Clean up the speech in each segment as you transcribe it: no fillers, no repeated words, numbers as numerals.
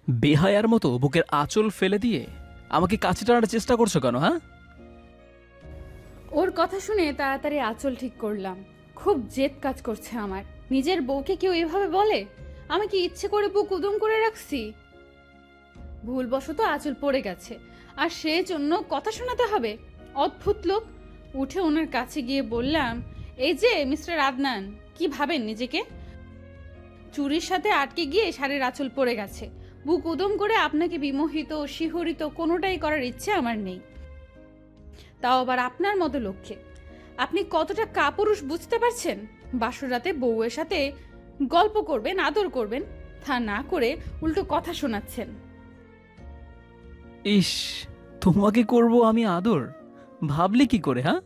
বেহায়ার মতো বুকের আঁচল ফেলে দিয়ে আমাকে কাছে টানার চেষ্টা করছো কেন? হ্যাঁ, ওর কথা শুনে তাড়াতাড়ি আঁচল ঠিক করলাম। খুব জেদ কাজ করছে আমার। নিজের বউকে কেউ এভাবে বলে? আমি কি ইচ্ছে করে বুক উদম করে রাখছি? ভুলবশত আঁচল পড়ে গেছে, আর সেই জন্য কথা শোনাতে হবে? অদ্ভুত লোক। উঠে ওনার কাছে গিয়ে বললাম, এই যে মিস্টার আদনান, কি ভাবেন নিজেকে? চুরির সাথে আটকে গিয়ে শাড়ির আঁচল পড়ে গেছে। বুক উদম করে আপনাকে বিমোহিত শিহরিত কোনোটাই করার ইচ্ছে আমার নেই, তাও আবার আপনার মতো লক্ষ্যে। আপনি কতটা কাপুরুষ বুঝতে পারছেন? বাসরাতে বউয়ের সাথে গল্প করবেন, আদর করবেন, তা না করে উল্টো কথা শোনাচ্ছেন। ইস, তোমাকে করব আমি আদর? ভাবলে কি করে? হ্যাঁ,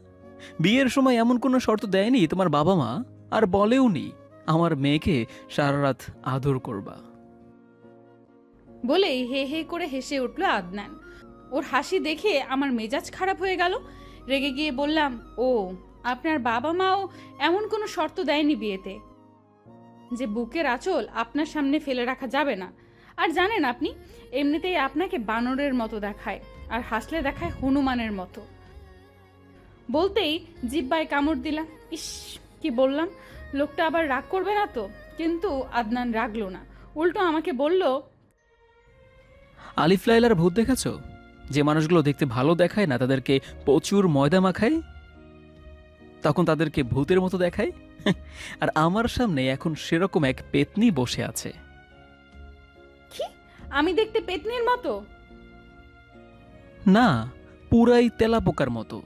বিয়ের সময় এমন কোনো শর্ত দেয়নি তোমার বাবা মা, আর বলেও নি আমার মেয়েকে সারা রাত আদর করবা। বলেই হে হে করে হেসে উঠল আদনান। ওর হাসি দেখে আমার মেজাজ খারাপ হয়ে গেল। রেগে গিয়ে বললাম, ও, আপনার বাবা মাও এমন কোনো শর্ত দেয়নি বিয়েতে যে বুকের আঁচল আপনার সামনে ফেলে রাখা যাবে না? আর জানেন, আপনি এমনিতেই আপনাকে বানরের মতো দেখায়, আর হাসলে দেখায় হনুমানের মতো। বলতেই জিহ্বায় কামড় দিলাম। ইস, কি বললাম! লোকটা আবার রাগ করবে না তো? কিন্তু আদনান রাগলো না, উল্টো আমাকে বলল, আলিফ লায়লার ভূত দেখেছো? যে মানুষগুলো দেখতে ভালো দেখায় না, তাদেরকে প্রচুর ময়দা মাখায়, তখন তাদেরকে ভূতের মতো দেখায়। আর আমার সামনে এখন সেরকম এক পেতনি বসে আছে। কি? আমি দেখতে পেতনির মতো? না, পুরাই তেলাপোকার মতো।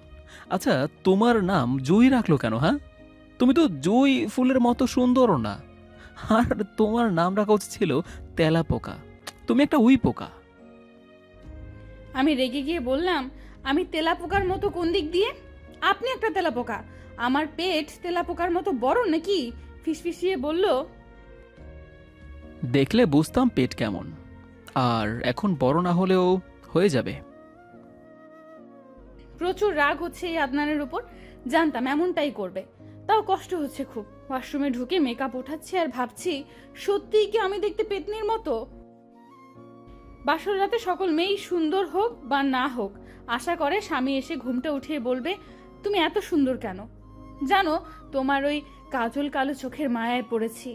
আচ্ছা, তোমার নাম জুই রাখলো কেন? হ্যাঁ, তুমি তো জুই ফুলের মতো সুন্দরও না। আর তোমার নাম রাখা উচিত ছিল তেলাপোকা। তুমি একটা উই পোকা। আমি রেগে গিয়ে বললাম, আমি তেলাপোকার মতো কোন দিক দিয়ে? আপনি একটা তেলাপোকা। আমার পেট তেলাপোকার মতো বড় নাকি? ফিসফিসিয়ে বলল, দেখলে বুঝতাম পেট কেমন। আর এখন বড় না হলেও হয়ে যাবে। প্রচুর রাগ হচ্ছে এই আদনানের উপর। জানতাম এমনটাই করবে, তাও কষ্ট হচ্ছে খুব। ওয়াশরুমে ঢুকে মেকআপ উঠাচ্ছি আর ভাবছি, সত্যিই কি আমি দেখতে পেতনির মতো? বাসর রাতে সকল মেয়েই সুন্দর হোক বা না হোক, আশা করে স্বামী এসে ঘুমটা উঠিয়ে বলবে, তুমি এত সুন্দর কেন? জানো, তোমার ওই কাজল কালো চোখের মায়ায় পড়েছি।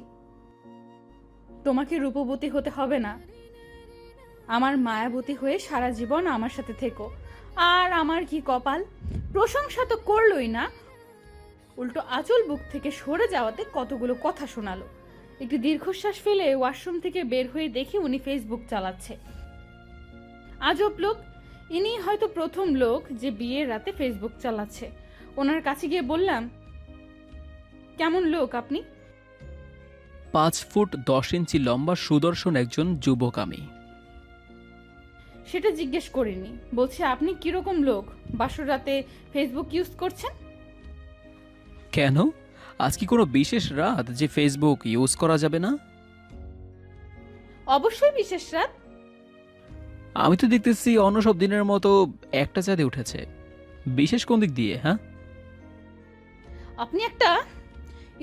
তোমাকে রূপবতী হতে হবে না, আমার মায়াবতী হয়ে সারা জীবন আমার সাথে থেকো। আর আমার কি কপাল! প্রশংসা তো করলই না, উল্টো আঁচল বুক থেকে সরে যাওয়াতে কতগুলো কথা শোনালো। একটি দীর্ঘশ্বাস ফেলে ওয়াশরুম থেকে বের হয়ে দেখি উনি ফেসবুক চালাচ্ছে। আজব লোক। ইনি হয়তো প্রথম লোক যে বিয়ের রাতে ফেসবুক চালাচ্ছে। ওনার কাছে গিয়ে বললাম, কেমন লোক আপনি? 5 ফুট 10 ইঞ্চি লম্বা সুদর্শন একজন যুবক আমি। সেটা জিজ্ঞেস করিনি, বলছে আপনি কিরকম লোক বাসর রাতে ফেসবুক ইউজ করছেন? কেন, আজ কি কোনো বিশেষ রাত যে ফেসবুক ইউজ করা যাবে না? অবশ্যই বিশেষ রাত। আমি তো দেখতেছি অন্য সব দিনের মতো একটা চাঁদে উঠেছে। বিশেষ কোন দিক দিয়ে? হ্যাঁ, আপনি একটা,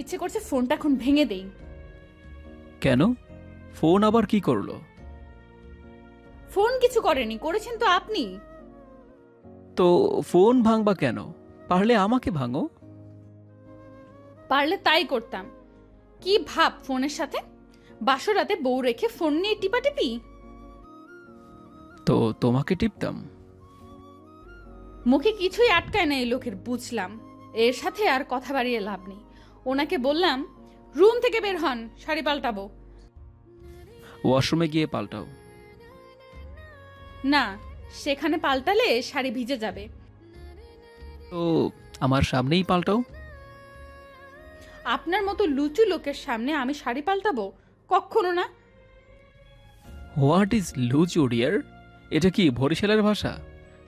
ইচ্ছে করছে ফোনটা এখন ভেঙে দেই। কেন? ফোন আবার কি করলো? ফোন কিছু করেনি, করেছেন তো আপনি। তো ফোন ভাঙবা কেন? পারলে আমাকে ভাঙো। পারলে তাই করতাম। কি ভাব ফোনের সাথে? বাসর রাতে বউ রেখে ফোন নিয়ে টিপাটিপি? তো তোমাকে টিপতাম। মুখে কিছুই আটকায় না এই লোকের, বুঝলাম। এর সাথে আর কথা বাড়িয়ে লাভ নেই। ওনাকে বললাম, রুম থেকে বের হন, শাড়ি পাল্টাবো। ওয়াশরুমে গিয়ে পাল্টাও। না, সেখানে পাল্টালে শাড়ি ভিজে যাবে। তো আমার সামনেই পাল্টাও। আপনার মতো লুচু লোকের সামনে আমি শাড়ি পাল্টাবো? কখনো না। হোয়াট ইজ লুজ ওডিয়ার? এটা কি বরিশালের ভাষা?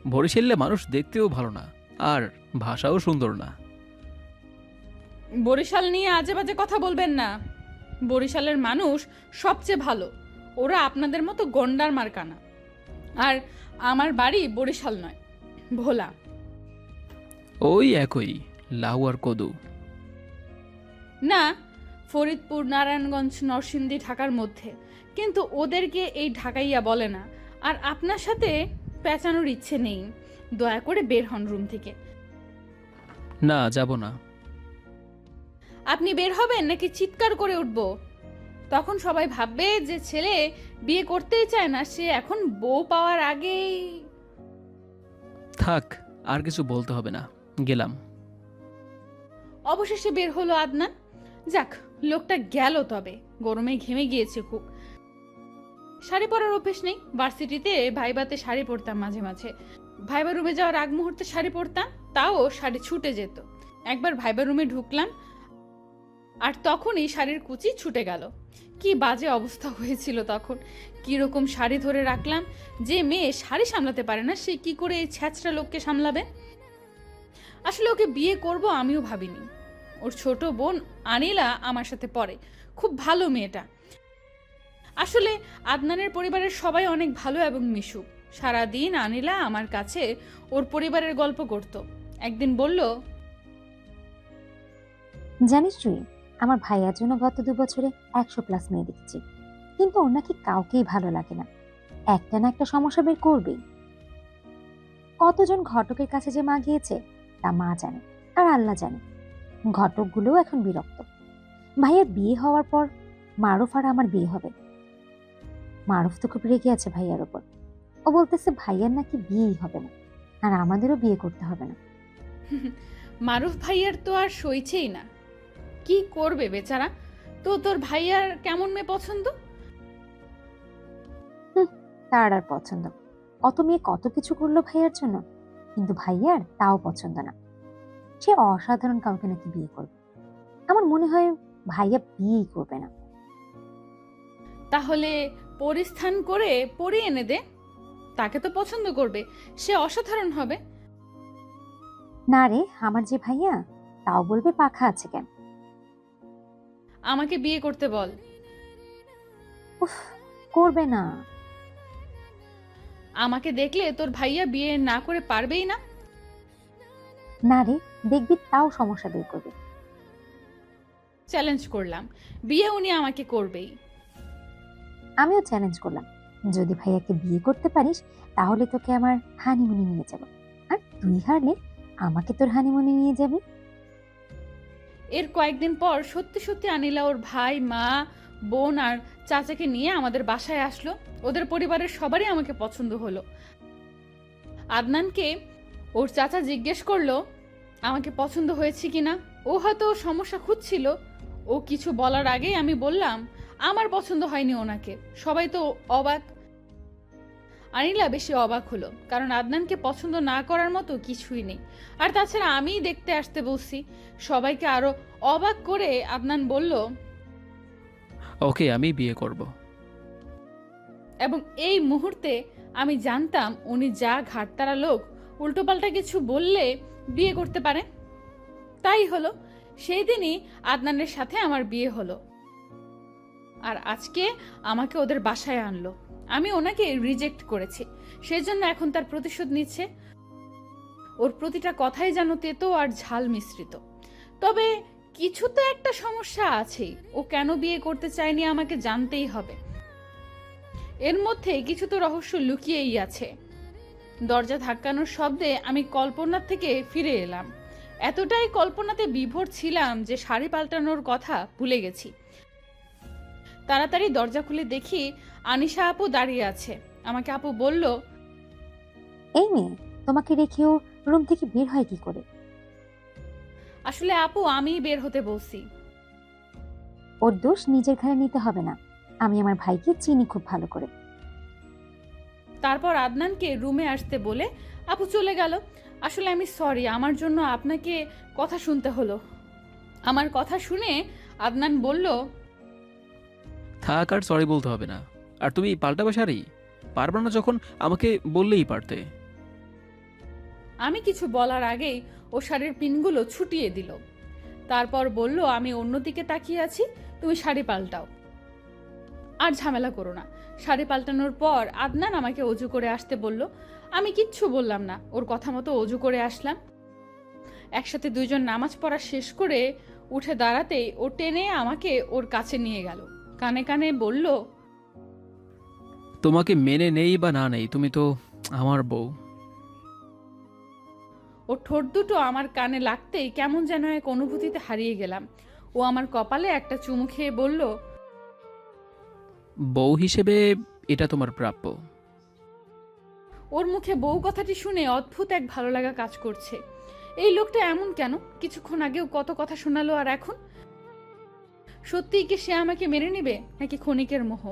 বরিশালে মানুষ দেখতেও ভালো না, আর ভাষাও সুন্দর না। বরিশাল নিয়ে আজে বাজে কথা বলবেন না। বরিশালের মানুষ সবচেয়ে ভালো। ওরা আপনাদের মতো গন্ডার মার্কানা। আর আমার বাড়ি বরিশাল নয়, ভোলা। ওই একই, লাউ আর কদু। না, ফরিদপুর, নারায়ণগঞ্জ, নরসিংদী, ঢাকার মধ্যে। কিন্তু ওদেরকে এই ঢাকাইয়া বলে না। আর আপনার সাথে পেঁচানোর ইচ্ছে নেই। দয়া করে বের হন রুম থেকে। না, যাব না। আপনি বের হবেন নাকি চিৎকার করে উঠব? তখন সবাই ভাববে যে ছেলে বিয়ে করতেই চায় না, সে এখন বউ পাওয়ার আগেই। থাক, আর কিছু বলতে হবে না, গেলাম। অবশেষে বের হলো আদনান। যাক, লোকটা গেল। তবে গরমে ঘেমে গিয়েছে খুব। শাড়ি পরার অভ্যেস নেই। ভার্সিটিতে ভাইবাতে শাড়ি পরতাম মাঝে মাঝে। ভাইবা রুমে যাওয়ার আগ মুহূর্তে শাড়ি পরতাম, তাও শাড়ি ছুটে যেত। একবার ভাইবা রুমে ঢুকলাম, আর তখনই শাড়ির কুচি ছুটে গেল। কি বাজে অবস্থা হয়েছিল তখন। কিরকম শাড়ি ধরে রাখলাম। যে মেয়ে শাড়ি সামলাতে পারে না, সে কি করে এই ছ্যাঁচড়া লোককে সামলাবে? আসলে ওকে বিয়ে করব আমিও ভাবিনি। ওর ছোট বোন আনিলা আমার সাথে পড়ে, খুব ভালো মেয়েটা। আসলে আদনানের পরিবারের সবাই অনেক ভালো এবং মিশুক। সারাদিন আনিলা আমার কাছে ওর পরিবারের গল্প করত। একদিন বলল, জানিস জুই, আমার ভাইয়ার জন্য গত 2 বছরে 100+ মেয়ে দেখেছি, কিন্তু ওর নাকি কাউকেই ভালো লাগে না। একটা না একটা সমস্যা বের করবেই। কতজন ঘটকের কাছে যে মা গিয়েছে তা মা জানে, আর আল্লাহ জানে। ঘটকগুলোও এখন বিরক্ত। ভাইয়ার বিয়ে হওয়ার পর মারুফ আর আমার বিয়ে হবে। মারুফ তো খুব রেগে আছে ভাইয়ার ওপর। ও বলতেছে ভাইয়ার নাকি বিয়েই হবে না, আর আমাদেরও বিয়ে করতে হবে না। মারুফ ভাইয়ার তো আর সইছেই না। কি করবে বেচারা? তো তোর ভাইয়ার কেমন মেয়ে পছন্দ? তার আর পছন্দ? কত মেয়ে কত কিছু করলো ভাইয়ার জন্য, কিন্তু ভাইয়ার তাও পছন্দ না। সে অসাধারণ কাউকে নাকি বিয়ে করবে। আমার মনে হয় ভাইয়া বিয়েই করবে না। তাহলে পরিস্থান করে পরিয়ে এনে দে। তাকে তো পছন্দ করবে, সে অসাধারণ হবে। না রে, আমার যে ভাইয়া, তাও বলবে পাখা আছে কেন। আমাকে বিয়ে করতে বল। উফ, করবে না। আমাকে দেখলে তোর ভাইয়া বিয়ে না করে পারবেই না। না রে, দেখবি তাও সমস্যা বের করবে। চ্যালেঞ্জ করলাম, বিয়ে উনি আমাকে করবেই। আমিও চ্যালেঞ্জ করলাম, যদি ভাইয়াকে বিয়ে করতে পারিস তাহলে তোকে আমার হানিমুনে নিয়ে যাব, আর তুই হারলে আমাকে তোর হানিমুনে নিয়ে যাবি। এর কয়েকদিন পর সত্যি সত্যি আনিলা ওর ভাই, মা, বোন আর চাচাকে নিয়ে আমাদের বাসায় আসলো। ওদের পরিবারের সবারই আমাকে পছন্দ হলো। আদনানকে ওর চাচা জিজ্ঞেস করলো আমাকে পছন্দ হয়েছে কিনা। ও হয়তো সমস্যা খুঁজছিল। ও কিছু বলার আগেই আমি বললাম আমার পছন্দ হয়নি ওনাকে। সবাই তো অবাক। আনিলা বেশি অবাক হলো, কারণ আদনানকে পছন্দ না করার মতো কিছুই নেই। আর তাছাড়া আমিই দেখতে আসতে বলছি। সবাইকে আরো অবাক করে আদনান বলল, ওকে, আমি বিয়ে করব। এবং এই মুহূর্তে আমি জানতাম উনি যা ঘাটতারা লোক, উল্টোপাল্টা কিছু বললে বিয়ে করতে পারে। তাই হলো, সেই দিনই আদনানের সাথে আমার বিয়ে হলো। আর আজকে আমাকে ওদের বাসায় আনলো। আমি ওনাকে রিজেক্ট করেছি, সেজন্য এখন তার প্রতিশোধ নিচ্ছে। ওর প্রতিটা কথাই যেন তেতো আর ঝাল মিশ্রিত। তবে কিছু তো একটা সমস্যা আছেই। ও কেন বিয়ে করতে চায়নি আমাকে জানতেই হবে। এর মধ্যে কিছু তো রহস্য লুকিয়েই আছে। দরজা ধাক্কানোর শব্দে আমি কল্পনার থেকে ফিরে এলাম। এতটাই কল্পনাতে বিভোর ছিলাম যে শাড়ি পাল্টানোর কথা ভুলে গেছি। তাড়াতাড়ি দরজা খুলে দেখি আনিশা আপু দাঁড়িয়ে আছে। আমাকে আপু বলল, এই মেয়ে, তোমাকে রেখেও রুম থেকে বের হয় কি করে? আসলে আপু আমি বের হতে বলছি। ওর দোষ নিজের ঘাড়ে নিতে হবে না। আমি আমার ভাইকে চিনি খুব ভালো করে। তারপর আদনানকে রুমে আসতে বলে আপু চলে গেল। আসলে আমি সরি, আমার জন্য আপনাকে কথা শুনতে হলো। আমার কথা শুনে আদনান বলল, থাক, আর সরি বলতে হবে না। আর তুমি পাল্টাবে শাড়ি? পারবে না যখন আমাকে বললেই পারতে। আমি কিছু বলার আগেই ও শাড়ির পিনগুলো ছুটিয়ে দিল। তারপর বলল, আমি অন্যদিকে তাকিয়ে আছি, তুমি শাড়ি পাল্টাও। আর ঝামেলা করো না। শাড়ি পাল্টানোর পর আদনান আমাকে অজু করে আসতে বলল। আমি কিচ্ছু বললাম না, ওর কথা মতো অজু করে আসলাম। একসাথে দুইজন নামাজ পড়া শেষ করে উঠে দাঁড়াতেই ও টেনে আমাকে ওর কাছে নিয়ে গেল। কানে কানে বলল, তোমাকে মেনে নেই বা না নেই, তুমি তো আমার বউ। ওর ঠোঁট দুটো আমার কানে লাগতেই কেমন যেন এক অনুভূতিতে হারিয়ে গেলাম। ও আমার কপালে একটা চুমু খেয়ে বলল, বউ হিসেবে এটা তোমার প্রাপ্য। ওর মুখে বউ কথাটি শুনে অদ্ভুত এক ভালো লাগা কাজ করছে। এই লোকটা এমন কেন? কিছুক্ষণ আগেও কত কথা শোনালো, আর এখন সত্যিই কি সে আমাকে মেনে নেবে, নাকি ক্ষণিকের মোহ?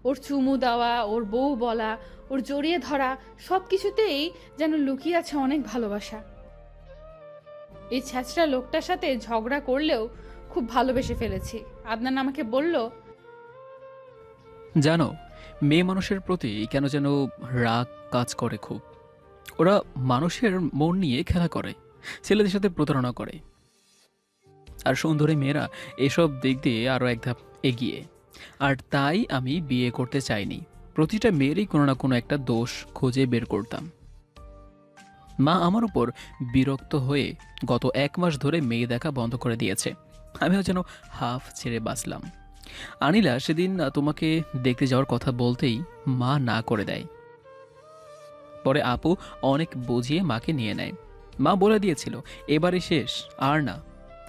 ওর চুমু দেওয়া, ওর বউ বলা, ওর জড়িয়ে ধরা, সব কিছুতেই যেন লুকিয়ে আছে অনেক ভালোবাসা। এই ছ্যাঁচড়া লোকটার সাথে ঝগড়া করলেও খুব ভালোবেসে ফেলেছি। আদনান আমাকে বলল, জানো, মেয়ে মানুষের প্রতি কেন যেন রাগ কাজ করে খুব। ওরা মানুষের মন নিয়ে খেলা করে, ছেলেদের সাথে প্রতারণা করে। আর সুন্দরী মেয়েরা এসব দিক দিয়ে আরও এক ধাপ এগিয়ে। আর তাই আমি বিয়ে করতে চাইনি। প্রতিটা মেয়েরই কোনো না কোনো একটা দোষ খুঁজে বের করতাম। মা আমার উপর বিরক্ত হয়ে গত 1 মাস ধরে মেয়ে দেখা বন্ধ করে দিয়েছে। আমিও যেন হাফ ছেড়ে বাঁচলাম। আনিলা সেদিন তোমাকে দেখতে যাওয়ার কথা বলতেই মা না করে দেয়। পরে আপু অনেক বুঝিয়ে মাকে নিয়ে নেয়। মা বলে দিয়েছিল এবারই শেষ, আর না।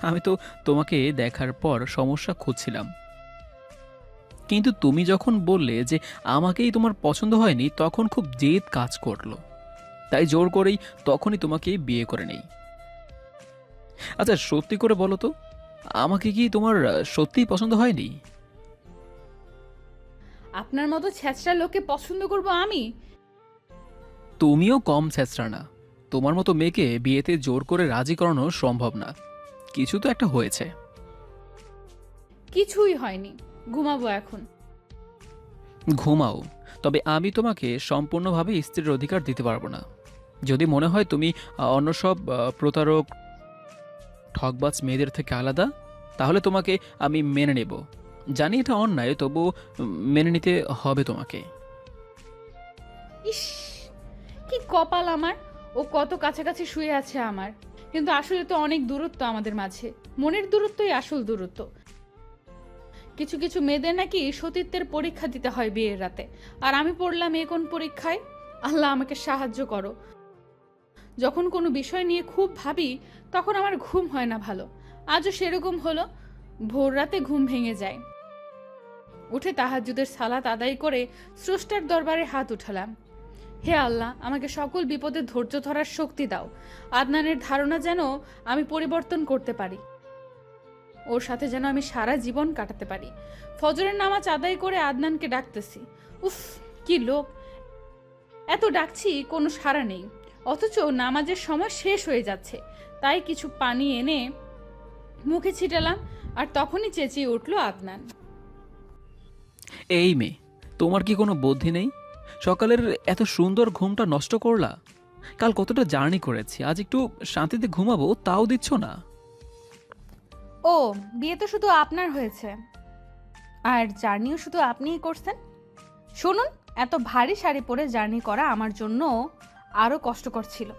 আমি তো তোমাকে দেখার পর সমস্যা খুঁজছিলাম, কিন্তু তুমি যখন বললে যে আমাকেই তোমার পছন্দ হয়নি, তখন খুব জেদ কাজ করলো। তাই জোর করেই তখনই তোমাকে বিয়ে করে নেই। আচ্ছা সত্যি করে বলো তো, আমাকে কি তোমার সত্যিই পছন্দ হয়নি? আপনার মতো ছ্যাঁচড়া লোককে পছন্দ করব আমি? তুমিও কম ছেঁচড়া না। তোমার মতো মেয়েকে বিয়েতে জোর করে রাজি করানো সম্ভব না। কিছু তো একটা হয়েছে। কিছুই হয়নি, ঘুমাবো এখন। ঘুমাও, তবে আমি তোমাকে সম্পূর্ণভাবে স্ত্রীর অধিকার দিতে পারবো না। যদি মনে হয় তুমি অন্য সব প্রতারক ঠকবাজ মেয়েদের থেকে আলাদা, তাহলে তোমাকে আমি মেনে নেব। জানি এটা অন্যায়, তবু মেনে নিতে হবে তোমাকে। ইস, কি কপাল আমার! ও কত কাছাকাছি শুয়ে আছে আমার, কিন্তু আসলে তো অনেক দূরত্ব আমাদের মাঝে। মনের দূরত্বই আসল দূরত্ব। কিছু কিছু মেয়েদের নাকি সতীত্বের পরীক্ষা দিতে হয় বিয়ের রাতে, আর আমি পড়লাম এ কোন পরীক্ষায়? আল্লাহ আমাকে সাহায্য করো। যখন কোনো বিষয় নিয়ে খুব ভাবি, তখন আমার ঘুম হয় না ভালো। আজও সেরকম হলো। ভোর রাতে ঘুম ভেঙে যায়। উঠে তাহাজ্জুদের সালাত আদায় করে স্রষ্টার দরবারে হাত উঠালাম। হে আল্লাহ, আমাকে সকল বিপদে ধৈর্য ধরার শক্তি দাও। আদনানের ধারণা যেন আমি পরিবর্তন করতে পারি, ওর সাথে যেন আমি সারা জীবন কাটাতে পারি। ফজরের নামাজ আদায় করে আদনানকে ডাকতেছি। উফ, কি লোক! এত ডাকছি, কোনো সাড়া নেই, অথচ নামাজের সময় শেষ হয়ে যাচ্ছে। তাই কিছু পানি এনে মুখে ছিটালাম, আর তখনই চেঁচিয়ে উঠল আদনান। এই মেয়ে, তোমার কি কোনো বুদ্ধি নেই? সকালের এত সুন্দর ঘুমটা নষ্ট করলা। কাল কতটা জার্নি করেছি, আজ একটু শান্তিতে ঘুমাবো, তাও দিচ্ছ না। ও, বিয়ে তো শুধু আপনার হয়েছে, আর জার্নিও শুধু আপনিই করছেন। শুনুন, এত ভারী শাড়ি পরে জার্নি করা আমার জন্য আরো কষ্টকর ছিল।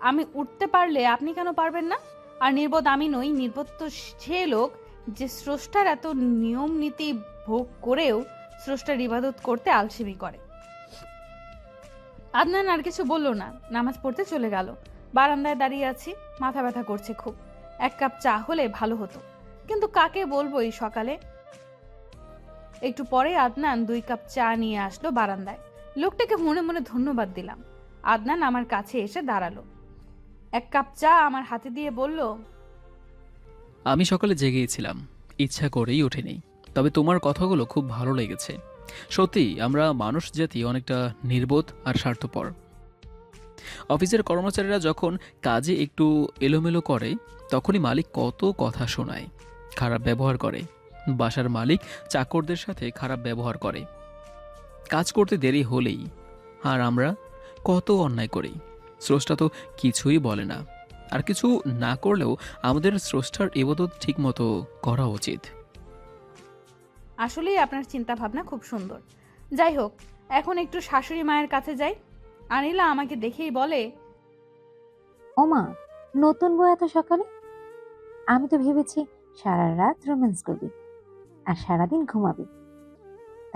আমি উঠতে পারলে আপনি কেন পারবেন না? আর নির্বোধ আমি নই, নির্বোধ তো সে লোক যে স্রষ্টার এত নিয়ম নীতি ভোগ করেও স্রষ্টার ইবাদত করতে আলসেমি করে। আদনান আর কিছু বলল না, নামাজ পড়তে চলে গেল। বারান্দায় দাঁড়িয়ে আছি, মাথা ব্যথা করছে খুব। 1 কাপ চা হলে ভালো হতো, কিন্তু কাকে বলবো এই সকালে? একটু পরে আদনান 2 কাপ চা নিয়ে আসলো বারান্দায়। লোকটাকে মনে মনে ধন্যবাদ দিলাম। আদনান আমার কাছে এসে দাঁড়ালো, 1 কাপ চা আমার হাতে দিয়ে বলল, আমি সকালে জেগেছিলাম, ইচ্ছা করেই ওঠেনি। তবে তোমার কথাগুলো খুব ভালো লেগেছে। সত্যি আমরা মানুষ জাতি অনেকটা নির্বোধ আর স্বার্থপর। অফিসের কর্মচারীরা যখন কাজে একটু এলোমেলো করে, তখনই মালিক কত কথা শোনায়, খারাপ ব্যবহার করে। বাসার মালিক চাকরদের সাথে খারাপ ব্যবহার করে, কাজ করতে দেরি হলেই। আর আমরা কত অন্যায় করি, স্রষ্টা তো কিছুই বলে না। আর কিছু না করলেও আমাদের স্রষ্টার ইবাদত ঠিকমতো করা উচিত। আসলেই আপনার চিন্তা ভাবনা খুব সুন্দর। যাই হোক, এখন একটু শাশুড়ি মায়ের কাছে যাই। আনিলা আমাকে দেখেই বলে, ওমা, নতুন বউ এত সকালে? আমি তো ভেবেছি সারা রাত রোম্যান্স করবি আর সারাদিন ঘুমাবি।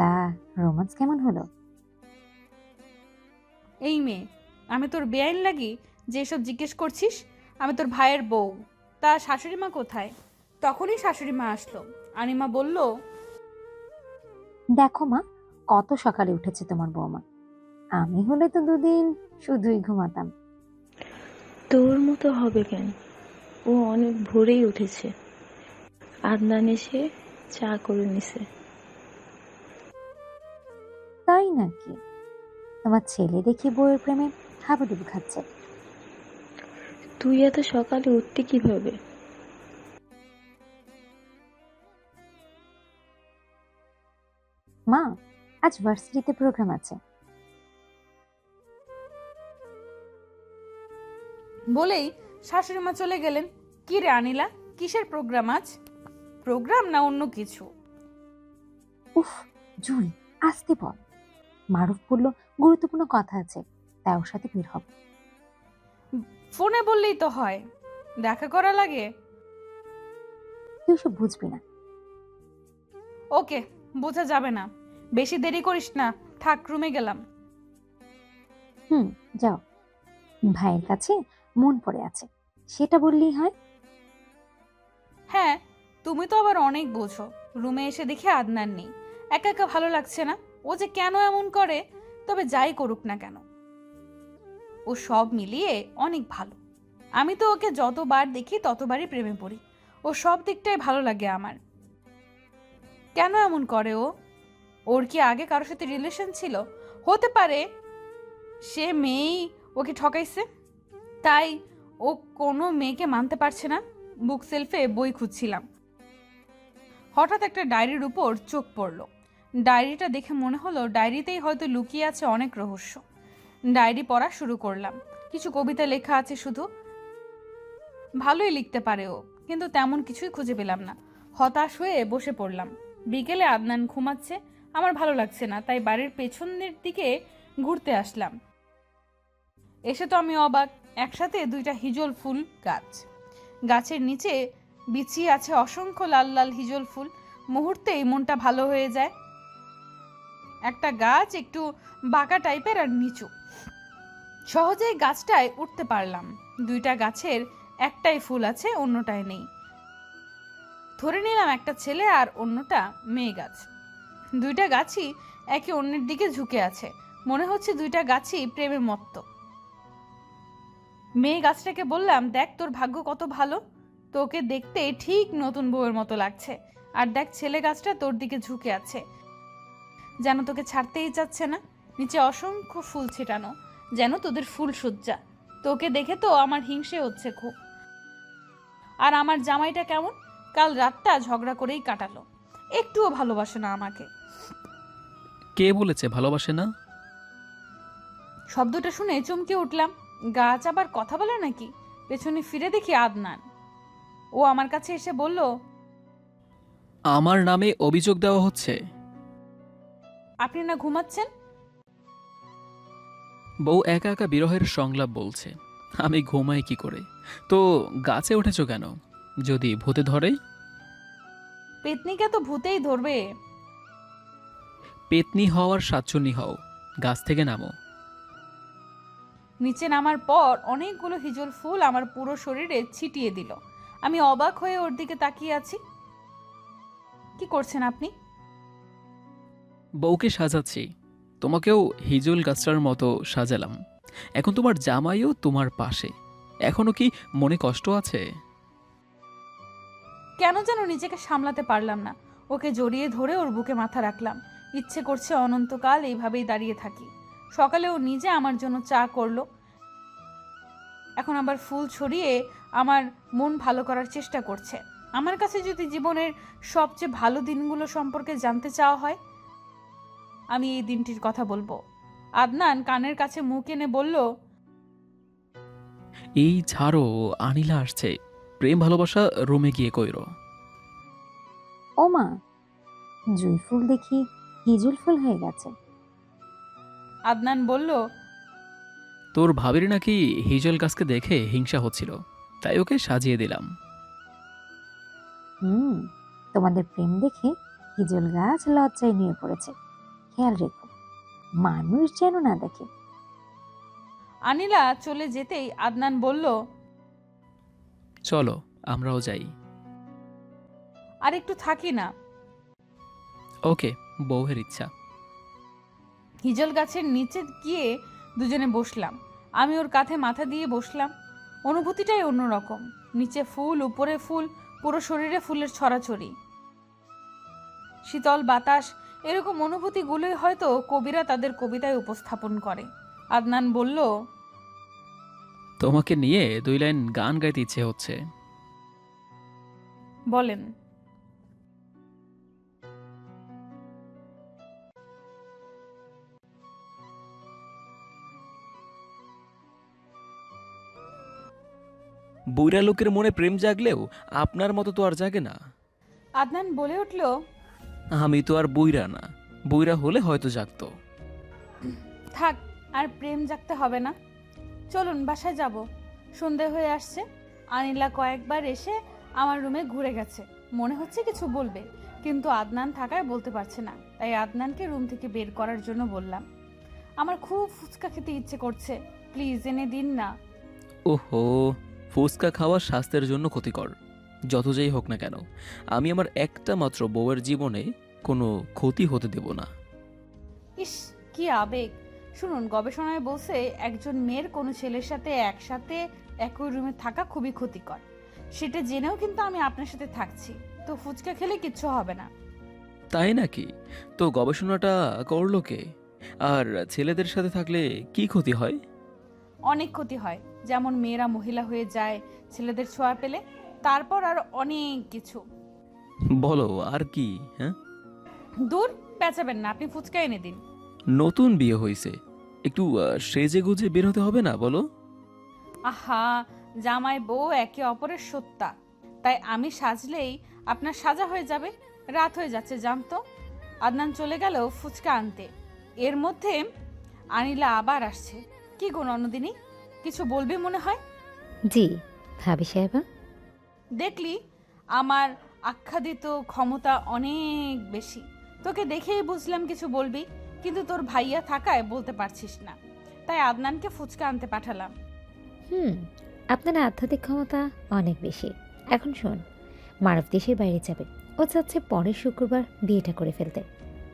তা রোমান্স কেমন হলো? এই মেয়ে, আমি তোর বেআইন লাগি যে এসব জিজ্ঞেস করছিস? আমি তোর ভাইয়ের বউ। তা শাশুড়ি মা কোথায়? তখনই শাশুড়ি মা আসলো। আনিমা বলল, দেখো মা, কত সকালে উঠেছে তোমার বৌমা। আমি হলে তো দুদিন শুধুই ঘুমাতাম। তোর মতো হবে কেন? ও অনেক ভোরেই উঠেছে। আদনান এসে চা করে নিছে। তাই নাকি? তোমার ছেলে দেখি বউয়ের প্রেমে হাবুডুবু খাচ্ছে। তুই এত সকালে উঠতে কিভাবে? মা, আজ ভার্সিটিতে প্রোগ্রাম আছে। বলেই শাশুড়ি মা চলে গেলেন। কি রে আনিলা, কিসের প্রোগ্রাম আজ? প্রোগ্রাম না অন্য কিছু? উফ জুই, আসতে বল। মারুফ বলল গুরুত্বপূর্ণ কথা আছে, তাই ওর সাথে বের হব। ফোনে বললেই তো হয়, দেখা করা লাগে? তুই সব বুঝবি না। ওকে, বোঝা যাবে না। বেশি দেরি করিস না, থাক, রুমে গেলাম। যাও। ভাইয়ের কাছে মন পড়ে আছে, সেটা বললেই হয়। হ্যাঁ, তুমি তো আবার অনেক বোঝো। রুমে এসে দেখি আদনান নেই। একা একা ভালো লাগছে না। ও যে কেন এমন করে, তবে যাই করুক না কেন, ও সব মিলিয়ে অনেক ভালো। আমি তো ওকে যতবার দেখি ততবারই প্রেমে পড়ি। ও সব দিকটাই ভালো লাগে আমার। কেন এমন করে ও? ওর কি আগে কারোর সাথে রিলেশন ছিল? হতে পারে সে মেয়েই ওকে ঠকাইছে, তাই ও কোনো মেয়েকে মানতে পারছে না। বুক সেলফে বই খুঁজছিলাম, হঠাৎ একটা ডায়েরির উপর চোখ পড়ল। ডায়েরিটা দেখে মনে হলো ডায়েরিতেই হয়তো লুকিয়ে আছে অনেক রহস্য। ডায়েরি পড়া শুরু করলাম। কিছু কবিতা লেখা আছে শুধু। ভালোই লিখতে পারে ও, কিন্তু তেমন কিছুই খুঁজে পেলাম না। হতাশ হয়ে বসে পড়লাম। বিকেলে আদনান ঘুমাচ্ছে, আমার ভালো লাগছে না, তাই বাড়ির পেছনের দিকে ঘুরতে আসলাম। এসে তো আমি অবাক, একসাথে দুইটা হিজল ফুল গাছ। গাছের নিচে বিছিয়ে আছে অসংখ্য লাল লাল হিজল ফুল। মুহূর্তেই মনটা ভালো হয়ে যায়। একটা গাছ একটু বাঁকা টাইপের আর নিচু, সহজেই গাছটায় উঠতে পারলাম। দুইটা গাছের একটাই ফুল আছে, অন্যটায় নেই। ধরে নিলাম একটা ছেলে আর অন্যটা মেয়ে গাছ। দুইটা গাছই একে অন্যের দিকে ঝুঁকে আছে। মনে হচ্ছে দুইটা গাছই প্রেমে মত্ত। মেয়ে গাছটাকে বললাম, দেখ তোর ভাগ্য কত ভালো, তোকে দেখতে ঠিক নতুন বউয়ের মতো লাগছে। আর দেখ ছেলে গাছটা তোর দিকে ঝুঁকে আছে, যেন তোকে ছাড়তেই চাচ্ছে না। নিচে অসংখ্য ফুল ছিটানো, যেন তোদের ফুল সজ্জা। তোকে দেখে তো আমার হিংসে হচ্ছে খুব। আর আমার জামাইটা কেমন, কাল রাতটা ঝগড়া করেই কাটালো, একটুও ভালোবাসে না আমাকে। কে বলেছে ভালোবাসে না? শব্দটা শুনে চমকে উঠলাম। গাছ আবার কথা বলে নাকি? পেছনে ফিরে দেখি আদনান। ও আমার কাছে এসে বলল, আমার নামে অভিযোগ দেওয়া হচ্ছে? আপনি না ঘুমাচ্ছেন? বউ একা একা বিরহের সংলাপ বলছে, আমি ঘুমাই কি করে? তো গাছে উঠেছো কেন? যদি ভূতে ধরে? পেতনিকে তো ভূতেই ধরবে। পেতনি হওয়ার সাচ্ছন্নি হও, গাছ থেকে নামো। নিচে নামার পর অনেকগুলো হিজল ফুল আমার পুরো শরীরে ছিটিয়ে দিল। আমি অবাক হয়ে ওর দিকে তাকিয়ে আছি। কি করছেন আপনি? বউকে সাজাচ্ছি, তোমাকেও হিজল গাছটার মতো সাজালাম। এখন তোমার জামাইও তোমার পাশে, এখনো কি মনে কষ্ট আছে? কেন যেন নিজেকে সামলাতে পারলাম না। ওকে জড়িয়ে ধরে ওর বুকে মাথা রাখলাম। ইচ্ছে করছে অনন্তকাল এইভাবেই দাঁড়িয়ে থাকি। সকালে ও নিজে আমার জন্য চা করলো, এখন আবার ফুল ছড়িয়ে আমার মন ভালো করার চেষ্টা করছে। আমার কাছে যদি জীবনের সবচেয়ে ভালো দিনগুলো সম্পর্কে জানতে চাওয়া হয়, আমি এই দিনটির কথা বলবো। আদনান কানের কাছে মুখ এনে বলল, এই ছাড়ো, আনিলা আসছে, প্রেম ভালোবাসা রুমে গিয়ে কইরো। ও মা, জুই ফুল দেখি হিজল ফুল হয়ে গেছে। আদনান বলল, তোর ভাবির নাকি হিজল গাছকে দেখে হিংসা হচ্ছিল, তাই ওকে সাজিয়ে দিলাম। তোমাদের প্রেম দেখে হিজল গাছ লজ্জায় নিয়ে পড়েছে। খেয়াল রেখো, মানুষ যেন না দেখে। আনিলা চলে যেতেই আদনান বলল, চলো আমরাও যাই। আর একটু থাকি না। ওকে, বউয়ের ইচ্ছা। হিজল গাছের নিচে গিয়ে দুজনে বসলাম। আমি ওর কাঁধে মাথা দিয়ে বসলাম। অনুভূতিটাই অন্যরকম। নিচে ফুল, উপরে ফুল, পুরো শরীরে ফুলের ছড়াছড়ি, শীতল বাতাস। এরকম অনুভূতিগুলোই হয়তো কবিরা তাদের কবিতায় উপস্থাপন করে। আদনান বলল, তোমাকে নিয়ে 2 লাইন গান গাইতে ইচ্ছে হচ্ছে। বলেন। বুইড়া লোকের মনে প্রেম জাগলেও আপনার মতো তো আর জাগে না। আদনান বলে উঠল, আমি তো আর বুইড়া না, বুইড়া হলে হয়তো জাগতো। থাক, আর প্রেম জাগতে হবে না। চলুন বাসায় যাব, সন্ধে হয়ে আসছে। আনিলা কয়েকবার এসে আমার রুমে ঘুরে গেছে, মনে হচ্ছে কিছু বলবে, কিন্তু আদনান থাকায় বলতে পারছে না। তাই আদনানকে রুম থেকে বের করার জন্য বললাম, আমার খুব ফুচকা খেতে ইচ্ছে করছে, প্লিজ এনে দিন না। ওহো, ফুচকা খাওয়া স্বাস্থ্যের জন্য ক্ষতিকর। যত যাই হোক না কেন, আমি আমার একটা মাত্র বউয়ের জীবনে কোনো ক্ষতি হতে দেব না। ইস, কি আবেগ! শুনুন, গবেষণায় বলছে একজন মেয়ের কোনো ছেলের সাথে একসাথে একই রুমে থাকা খুবই ক্ষতিকর। সেটা জেনেও কিন্তু আমি আপনার সাথে থাকছি, তো ফুচকা খেলে কিচ্ছু হবে না। তাই নাকি? তো গবেষণাটা করলো কে? আর ছেলেদের সাথে থাকলে কি ক্ষতি হয়? অনেক ক্ষতি হয়, যেমন মেয়েরা মহিলা হয়ে যায় ছেলেদের ছোঁয়া পেলে, তারপর আর অনেক কিছু। বলো আর কি? হ্যাঁ, দূর, পেঁচাবেন না, আপনি ফুচকা এনে দিন। নতুন বিয়ে হয়েছে, একটু সেজে গুজে বের হতে হবে না বলো? আহা, জামাই বউ একে অপরের সত্তা, তাই আমি সাজলেই আপনার সাজা হয়ে যাবে। রাত হয়ে যাচ্ছে, জানতো। আদনান চলে গেল ফুচকা আনতে। এর মধ্যে আনিলা আবার আসছে। কি গো নন্দিনী, কিছু বলবে মনে হয়? জি ভাবি সাহেবা। দেখলি, আমার আখ্যাদিত ক্ষমতা অনেক বেশি। তোকে দেখেই বুঝলাম কিছু বলবি, কিন্তু তোর ভাইয়া থাকায় বলতে পারছিস না। তাই আদনানকে ফুচকা আনতে পাঠালাম। আপনার আধ্যাত্মিক ক্ষমতা অনেক বেশি। এখন শোন, মারফ দেশের বাইরে যাবে। ও চাচ্ছে পরের শুক্রবার বিয়েটা করে ফেলতে,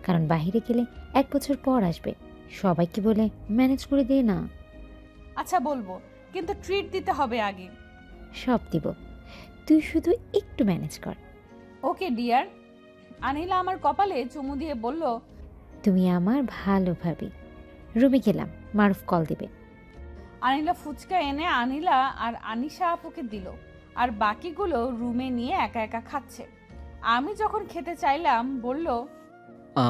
কারণ বাইরে গেলে 1 বছর পর আসবে। সবাইকে বলে ম্যানেজ করে দিয়ে না। আচ্ছা বলবো, কিন্তু ট্রিট দিতে হবে আগে। সব দিব, তুই শুধু একটু ম্যানেজ কর। Okay dear. আনিলা আমার কপালে চুমু দিয়ে বলল, তুমি আমার ভালো ভাবি। রুমে গেলাম, মারুফ কল দিবে। আনিলা ফুচকা এনে আনিলা আর আনিশা আপুকে দিল, আর বাকিগুলো রুমে নিয়ে একা একা খাচ্ছে। আমি যখন খেতে চাইলাম বলল,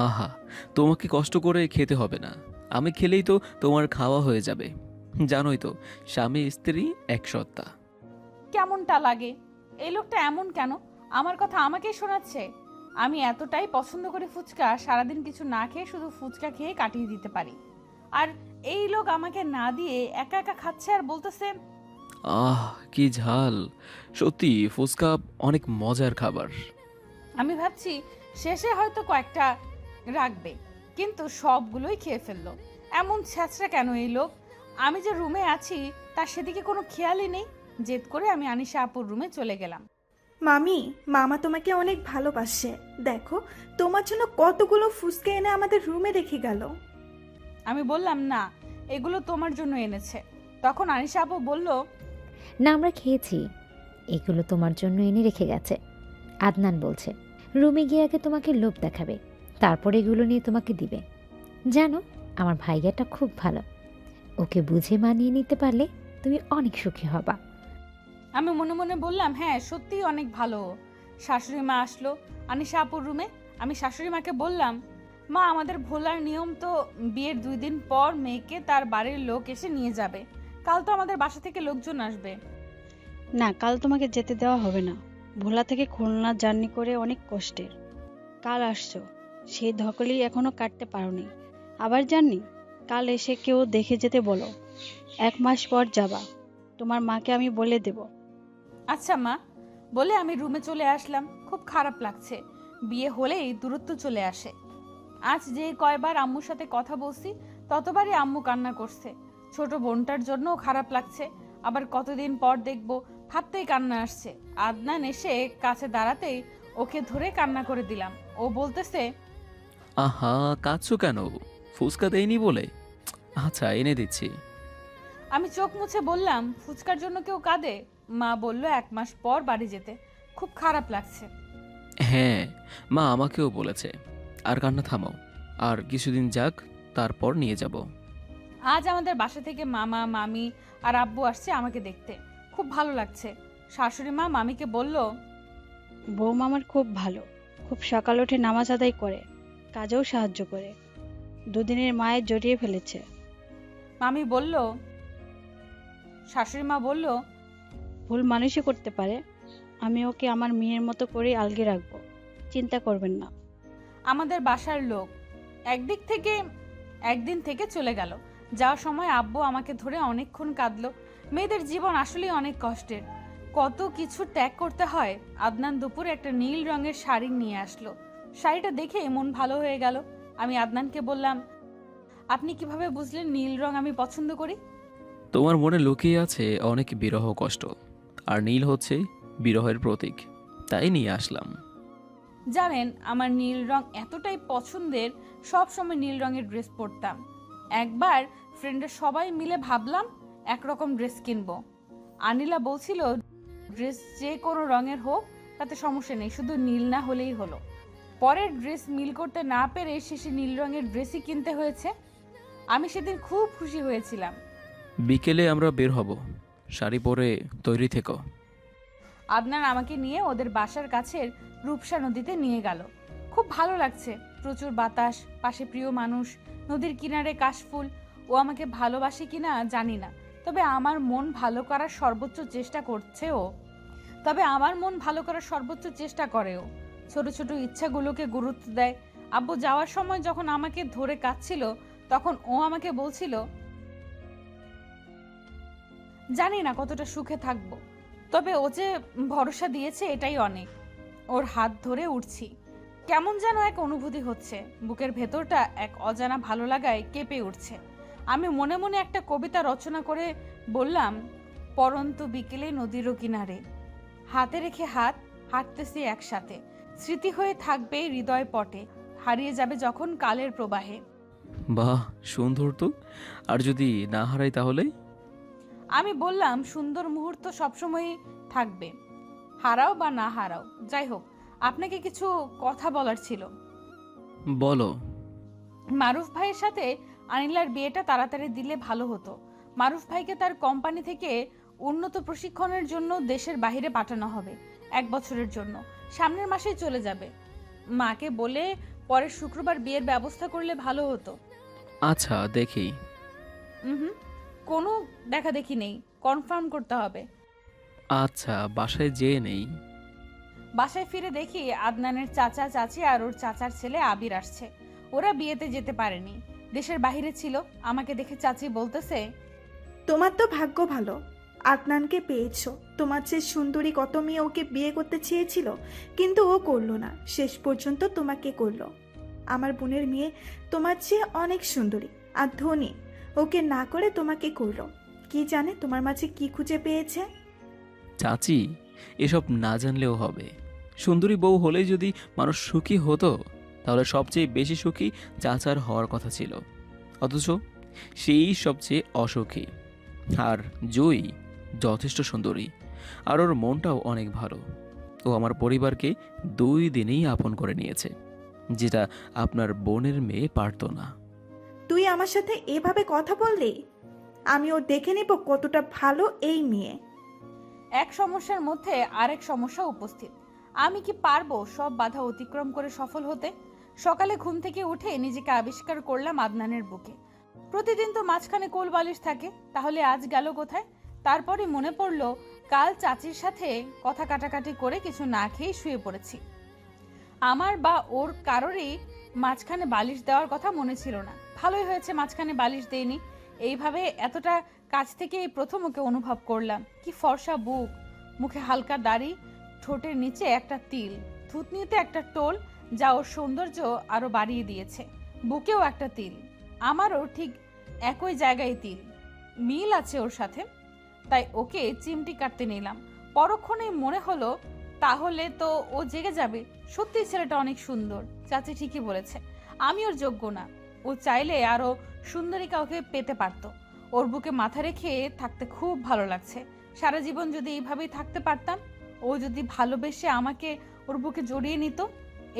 আহা, তোমাকে কষ্ট করে খেতে হবে না, আমি খেলেই তো তোমার খাওয়া হয়ে যাবে। জানোই তো, স্বামী স্ত্রী এক সত্তা। কেমনটা লাগে? এই লোকটা এমন কেন? আমার কথা আমাকেই শোনাচ্ছে। আমি এতটাই পছন্দ করি ফুচকা, সারাদিন কিছু না খেয়ে শুধু ফুচকা খেয়ে কাটিয়ে দিতে পারি। আর এই লোক আমাকে না দিয়ে একা একা খাচ্ছে আর বলতেছে। আহ, কি ঝাল! সত্যি ফুচকা অনেক মজার খাবার। আমি ভাবছি শেষে হয়তো কয়েকটা রাখবে, কিন্তু সবগুলোই খেয়ে ফেললো। এমন ছ্যাঁচড়া কেন এই লোক? আমি যে রুমে আছি তার সেদিকে কোনো খেয়ালই নেই। জেদ করে আমি আনিশা আপুর রুমে চলে গেলাম। মামি, মামা তোমাকে অনেক ভালোবাসে। দেখো, তোমার জন্য কতগুলো ফুচকা এনে আমাদের রুমে রেখে গেল। আমি বললাম, না, এগুলো তোমার জন্য এনেছে। তখন আনিশা আপু বলল, না, আমরা খেয়েছি, এগুলো তোমার জন্য এনে রেখে গেছে। আদনান বলছে রুমে গিয়ে আগে তোমাকে লোভ দেখাবে, তারপর এগুলো নিয়ে তোমাকে দিবে। জানো, আমার ভাইয়াটা খুব ভালো, ওকে বুঝে মানিয়ে নিতে পারলে তুমি অনেক সুখী হবা। আমি মনে মনে বললাম, হ্যাঁ সত্যিই অনেক ভালো। শাশুড়ি মা আসলো আনিশা আপুর রুমে। আমি শাশুড়ি মাকে বললাম, মা, আমাদের ভোলার নিয়ম তো বিয়ের 2 দিন পর মেয়েকে তার বাড়ির লোক এসে নিয়ে যাবে। কাল তো আমাদের বাসা থেকে লোকজন আসবে। না, কাল তোমাকে যেতে দেওয়া হবে না। ভোলা থেকে খুলনা জার্নি করে অনেক কষ্টের। কাল আসছো, সেই ধকলই এখনো কাটতে পারোনি। আবার জার্নি? কাল এসে কেউ দেখে যেতে বলো। 1 মাস পর যাবা, তোমার মাকে আমি বলে দেব। আচ্ছা মা, বলে আমি রুমে চলে আসলাম। খুব খারাপ লাগছে, বিয়ে হলেই দূরত্ব চলে আসে। আজ যে কয়বার আম্মুর সাথে কথা বলছি ততবারই আম্মু কান্না করছে। ছোট বোনটার জন্যও খারাপ লাগছে, আবার কতদিন পর দেখব ভাবতেই কান্না আসছে। আদনান এসে কাছে দাঁড়াতেই ওকে ধরে কান্না করে দিলাম। ও বলতেছে, আহা, কাঁদছো কেন? ফুচকা দেয়নি বলে? আচ্ছা, এনে দিচ্ছি। আমি চোখ মুছে বললাম, ফুচকার জন্য কেউ কাঁদে? মা বলল 1 মাস পর বাড়ি যেতে, খুব খারাপ লাগছে। হ্যাঁ, মা আমাকেও বলেছে। আর কান্না থামাও, আর কিছুদিন যাক, তারপর নিয়ে যাব। আজ আমাদের বাসা থেকে মামা মামি আর আব্বু আসছে আমাকে দেখতে, খুব ভালো লাগছে। শাশুড়ি মা মামিকে বলল, বৌমা আমার খুব ভালো, খুব সকাল উঠে নামাজ আদায় করে, কাজেও সাহায্য করে, দুদিনের মায়ের জড়িয়ে ফেলেছে। মামি বলল, শাশুড়ি মা বলল, ভুল মানুষই করতে পারে, আমি ওকে আমার মেয়ের মতো করেই আলগে রাখবো, চিন্তা করবেন না। আমাদের বাসার লোক একদিন থেকে চলে গেল। যাওয়ার সময় আব্বু আমাকে ধরে অনেকক্ষণ কাঁদলো। মেয়েদের জীবন আসলেই অনেক কষ্টের, কত কিছু ত্যাগ করতে হয়। আদনান দুপুরে একটা নীল রঙের শাড়ি নিয়ে আসলো। শাড়িটা দেখে মন ভালো হয়ে গেল। আমি আদনানকে বললাম, আপনি কিভাবে বুঝলেন নীল রং আমি পছন্দ করি? তোমার মনে লুকিয়ে আছে অনেক বিরহ কষ্ট, আর নীল হচ্ছে বিরহের প্রতীক, তাই নিয়ে আসলাম। জানেন, আমার নীল রং এতটাই পছন্দের, সব সময় নীল রঙের ড্রেস পরতাম। একবার ফ্রেন্ডের সবাই মিলে ভাবলাম একরকম ড্রেস কিনবো। আনিলা বলছিল, ড্রেস যে কোনো রঙের হোক তাতে সমস্যা নেই, শুধু নীল না হলেই হলো। পরের ড্রেস মিল করতে না পেরে শেষে নীল রঙের ড্রেসই কিনতে হয়েছে। আমি সেদিন খুব খুশি হয়েছিলাম। বিকেলে আমরা বের হব, শাড়ি পরে তৈরি থেকো। আদনান আমাকে নিয়ে ওদের বাসার কাছের রূপসা নদীতে নিয়ে গেল। খুব ভালো লাগছে, প্রচুর বাতাস, পাশে প্রিয় মানুষ, নদীর কিনারে কাশফুল। ও আমাকে ভালোবাসে কিনা জানি না, তবে আমার মন ভালো করার সর্বোচ্চ চেষ্টা করে ও। ছোট ছোট ইচ্ছাগুলোকে গুরুত্ব দেয়। আব্বু যাওয়ার সময় যখন আমাকে ধরে কাঁদছিল, তখন ও আমাকে বলছিল, জানি না কতটা সুখে থাকবো, তবে ও যে ভরসা দিয়েছে এটাই অনেক। ওর হাত ধরে উঠছি, কেমন যেন এক অনুভূতি হচ্ছে, বুকের ভেতরটা এক অজানা ভালো লাগায় কেঁপে উঠছে। আমি মনে মনে একটা কবিতা রচনা করে বললাম, পরন্ত বিকেলে নদীরও কিনারে, হাতে রেখে হাত, হাঁটতেছি একসাথে, স্মৃতি হয়ে থাকবে হৃদয় পটে, হারিয়ে যাবে যখন কালের প্রবাহে। বাহ, সুন্দর তো। আর যদি না হারাই তাহলে? আমি বললাম, সুন্দর মুহূর্ত সবসময়ই থাকবে, হারাও বা না হারাও। যাই হোক, আপনাকে কিছু কথা বলার ছিল। বলো। মারুফ ভাইয়ের সাথে আনিলার বিয়েটা তাড়াতাড়ি দিলে ভালো হতো। মারুফ ভাইকে তার কোম্পানি থেকে উন্নত প্রশিক্ষণের জন্য দেশের বাইরে পাঠানো হবে 1 বছরের জন্য, সামনের মাসেই চলে যাবে। মাকে বলে পরের শুক্রবার বিয়ের ব্যবস্থা করলে ভালো হতো। আচ্ছা, দেখি। হুম, কোনো দেখা দেখি নেই, কনফার্ম করতে হবে। আচ্ছা, বাসায় যেয়ে নেই। বাসায় ফিরে দেখি আদনানের চাচা চাচি আর ওর চাচার ছেলে আবির আসছে। ওরা বিয়েতে যেতে পারেনি, দেশের বাইরে ছিল। আমাকে দেখে চাচি বলতেছে, তোমার তো ভাগ্য ভালো, আদনানকে পেয়েছো। তোমার চেয়ে সুন্দরী কত মেয়ে ওকে বিয়ে করতে চেয়েছিল, কিন্তু ও করলো না, শেষ পর্যন্ত তোমাকে করলো। আমার বোনের মেয়ে তোমার চেয়ে অনেক সুন্দরী আর ধনী, ওকে না করে তোমাকে করলো। কি জানে তোমার মাঝে কি খুঁজে পেয়েছে? চাচি, এসব না জানলেও হবে। সুন্দরী বউ হলেই যদি মানুষ সুখী হতো, তাহলে সবচেয়ে বেশি সুখী চাচার হওয়ার কথা ছিল, অথচ সেই সবচেয়ে অসুখী। আর জয়ী যথেষ্ট সুন্দরী, আর ওর মনটাও অনেক ভালো। ও আমার পরিবারকে 2 দিনেই আপন করে নিয়েছে, যেটা আপনার বোনের মেয়ে পারতো না। তুই আমার সাথে এভাবে কথা বললি, আমিও দেখে নেব কতটা ভালো এই মেয়ে। এক সমস্যার মধ্যে আরেক সমস্যা উপস্থিত। আমি কি পারবো সব বাধা অতিক্রম করে সফল হতে? সকালে ঘুম থেকে উঠে নিজেকে আবিষ্কার করলাম আদনানের বুকে। প্রতিদিন তো মাঝখানে কোল বালিশ থাকে, তাহলে আজ গেল কোথায়? তারপরে মনে পড়লো, কাল চাচির সাথে কথা কাটাকাটি করে কিছু না খেয়ে শুয়ে পড়েছি। আমার বা ওর কারোরই মাঝখানে বালিশ দেওয়ার কথা মনে ছিল না। ভালোই হয়েছে মাঝখানে বালিশ দেইনি। এইভাবে এতটা কাছ থেকে এই প্রথম ওকে অনুভব করলাম। কি ফর্সা বুক, মুখে হালকা দাড়ি, ঠোঁটের নিচে একটা তিল, থুতনিতে একটা টোল, যা ওর সৌন্দর্য আরো বাড়িয়ে দিয়েছে। বুকেও একটা তিল, আমারও ঠিক একই জায়গায় তিল, মিল আছে ওর সাথে। তাই ওকে চিমটি কাটতে নিলাম। পরক্ষণেই মনে হলো তাহলে তো ও জেগে যাবে। সত্যি ছেলেটা অনেক সুন্দর, চাচি ঠিকই বলেছে। আমি ওর যোগ্য না। ও চাইলে আরো সুন্দরী কাউকে পেতে পারতো। ওর বুকে মাথা রেখে থাকতে খুব ভালো লাগছে। সারা জীবন যদি এইভাবেই থাকতে পারতাম, ও যদি ভালোবেসে আমাকে ওর বুকে জড়িয়ে নিত,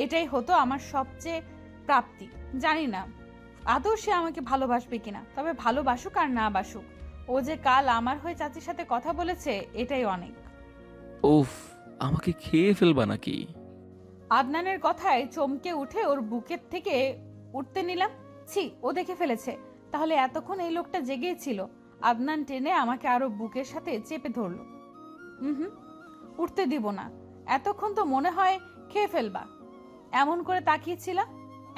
এটাই হতো আমার সবচেয়ে প্রাপ্তি। জানি না আদৌ সে আমাকে ভালোবাসবে কিনা, তবে ভালোবাসুক আর না বাসুক, ও যে কাল আমার হয়ে চাচির সাথে কথা বলেছে এটাই অনেক। উফ, আমাকে খেয়ে ফেলবা নাকি? আদনানের কথায় চমকে উঠে ওর বুকের থেকে উঠতে নিলাম। ছি, ও দেখে ফেলেছে। তাহলে এতক্ষণ এই লোকটা জেগেই ছিল। আদনান টেনে আমাকে আরো বুকের সাথে চেপে ধরলো। হুম, উঠতে দিব না। এতক্ষণ তো মনে হয় খেয়ে ফেলবা, এমন করে তাকিয়েছিলাম।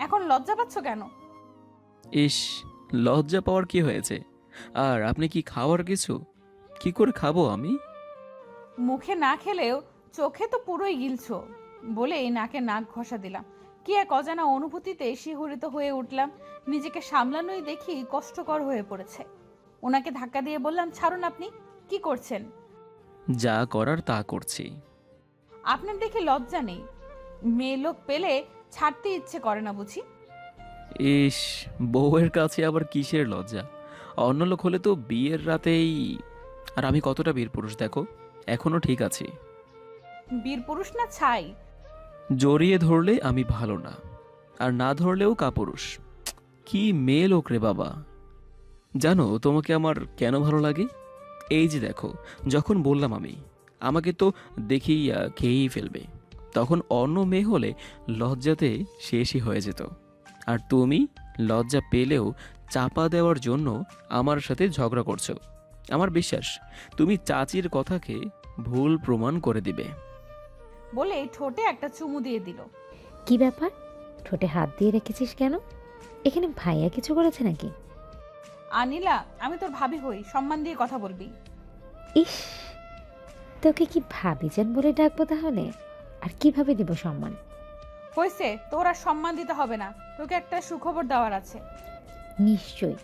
এখন লজ্জা পাচ্ছ কেন? ইস, লজ্জা পাওয়ার কি হয়েছে? আর আপনি কি খাওয়ার কিছু? কি করে খাবো আমি? মুখে না খেলেও চোখে তো পুরোই গিলছো বলেই নাকে নাক ঘষা দিলাম। কি এক অজানা অনুভূতিতে শিহরিত হয়ে উঠলাম। নিজেকে সামলানোই দেখি কষ্টকর হয়ে পড়েছে। ওনাকে ধাক্কা দিয়ে বললাম, ছাড়ুন, আপনি কি করছেন? যা করার তা করছি। আপনার দেখে লজ্জা নেই? মেয়ে লোক পেলে ছাড়তে ইচ্ছে করে না বুঝি? ইস, বউয়ের কাছে আবার কিসের লজ্জা? অন্য লোক হলে তো বিয়ের রাতেই। আর আমি কতটা বীর পুরুষ দেখো, এখনো ঠিক আছি। বীর পুরুষ না ছাই? জড়িয়ে ধরলে আমি ভালো না, আর না ধরলেও কাপুরুষ। কি মেয়ে লোক রে বাবা! জানো তোমাকে আমার কেন ভালো লাগে? এই যে দেখো, যখন বললাম আমাকে তো দেখেই খেয়েই ফেলবে, তখন অন্য মেয়ে হলে লজ্জাতে শেষই হয়ে যেত। আর তুমি লজ্জা পেলেও চাপা দেওয়ার জন্য আমার সাথে ঝগড়া করছো। আমার বিশ্বাস তুমি চাচির কথাকে ভুল প্রমাণ করে দিবে। বলে ঠোঁটে একটা চুমু দিয়ে দিল। কি ব্যাপার, ঠোঁটে হাত দিয়ে রেখেছিস কেন? এখানে ভাইয়া কিছু করেছে নাকি? আনিলা, আমি তোর ভাবি হই, সম্মান দিয়ে কথা বলবি। ইস, তোকে কি ভাবিজান বলে ডাকবো তাহলে? আর কিভাবে দিব সম্মান? হয়েছে, তোর আর সম্মান দিতে হবে না। তোকে একটা সুখবর দেওয়ার আছে। নিশ্চয়ই।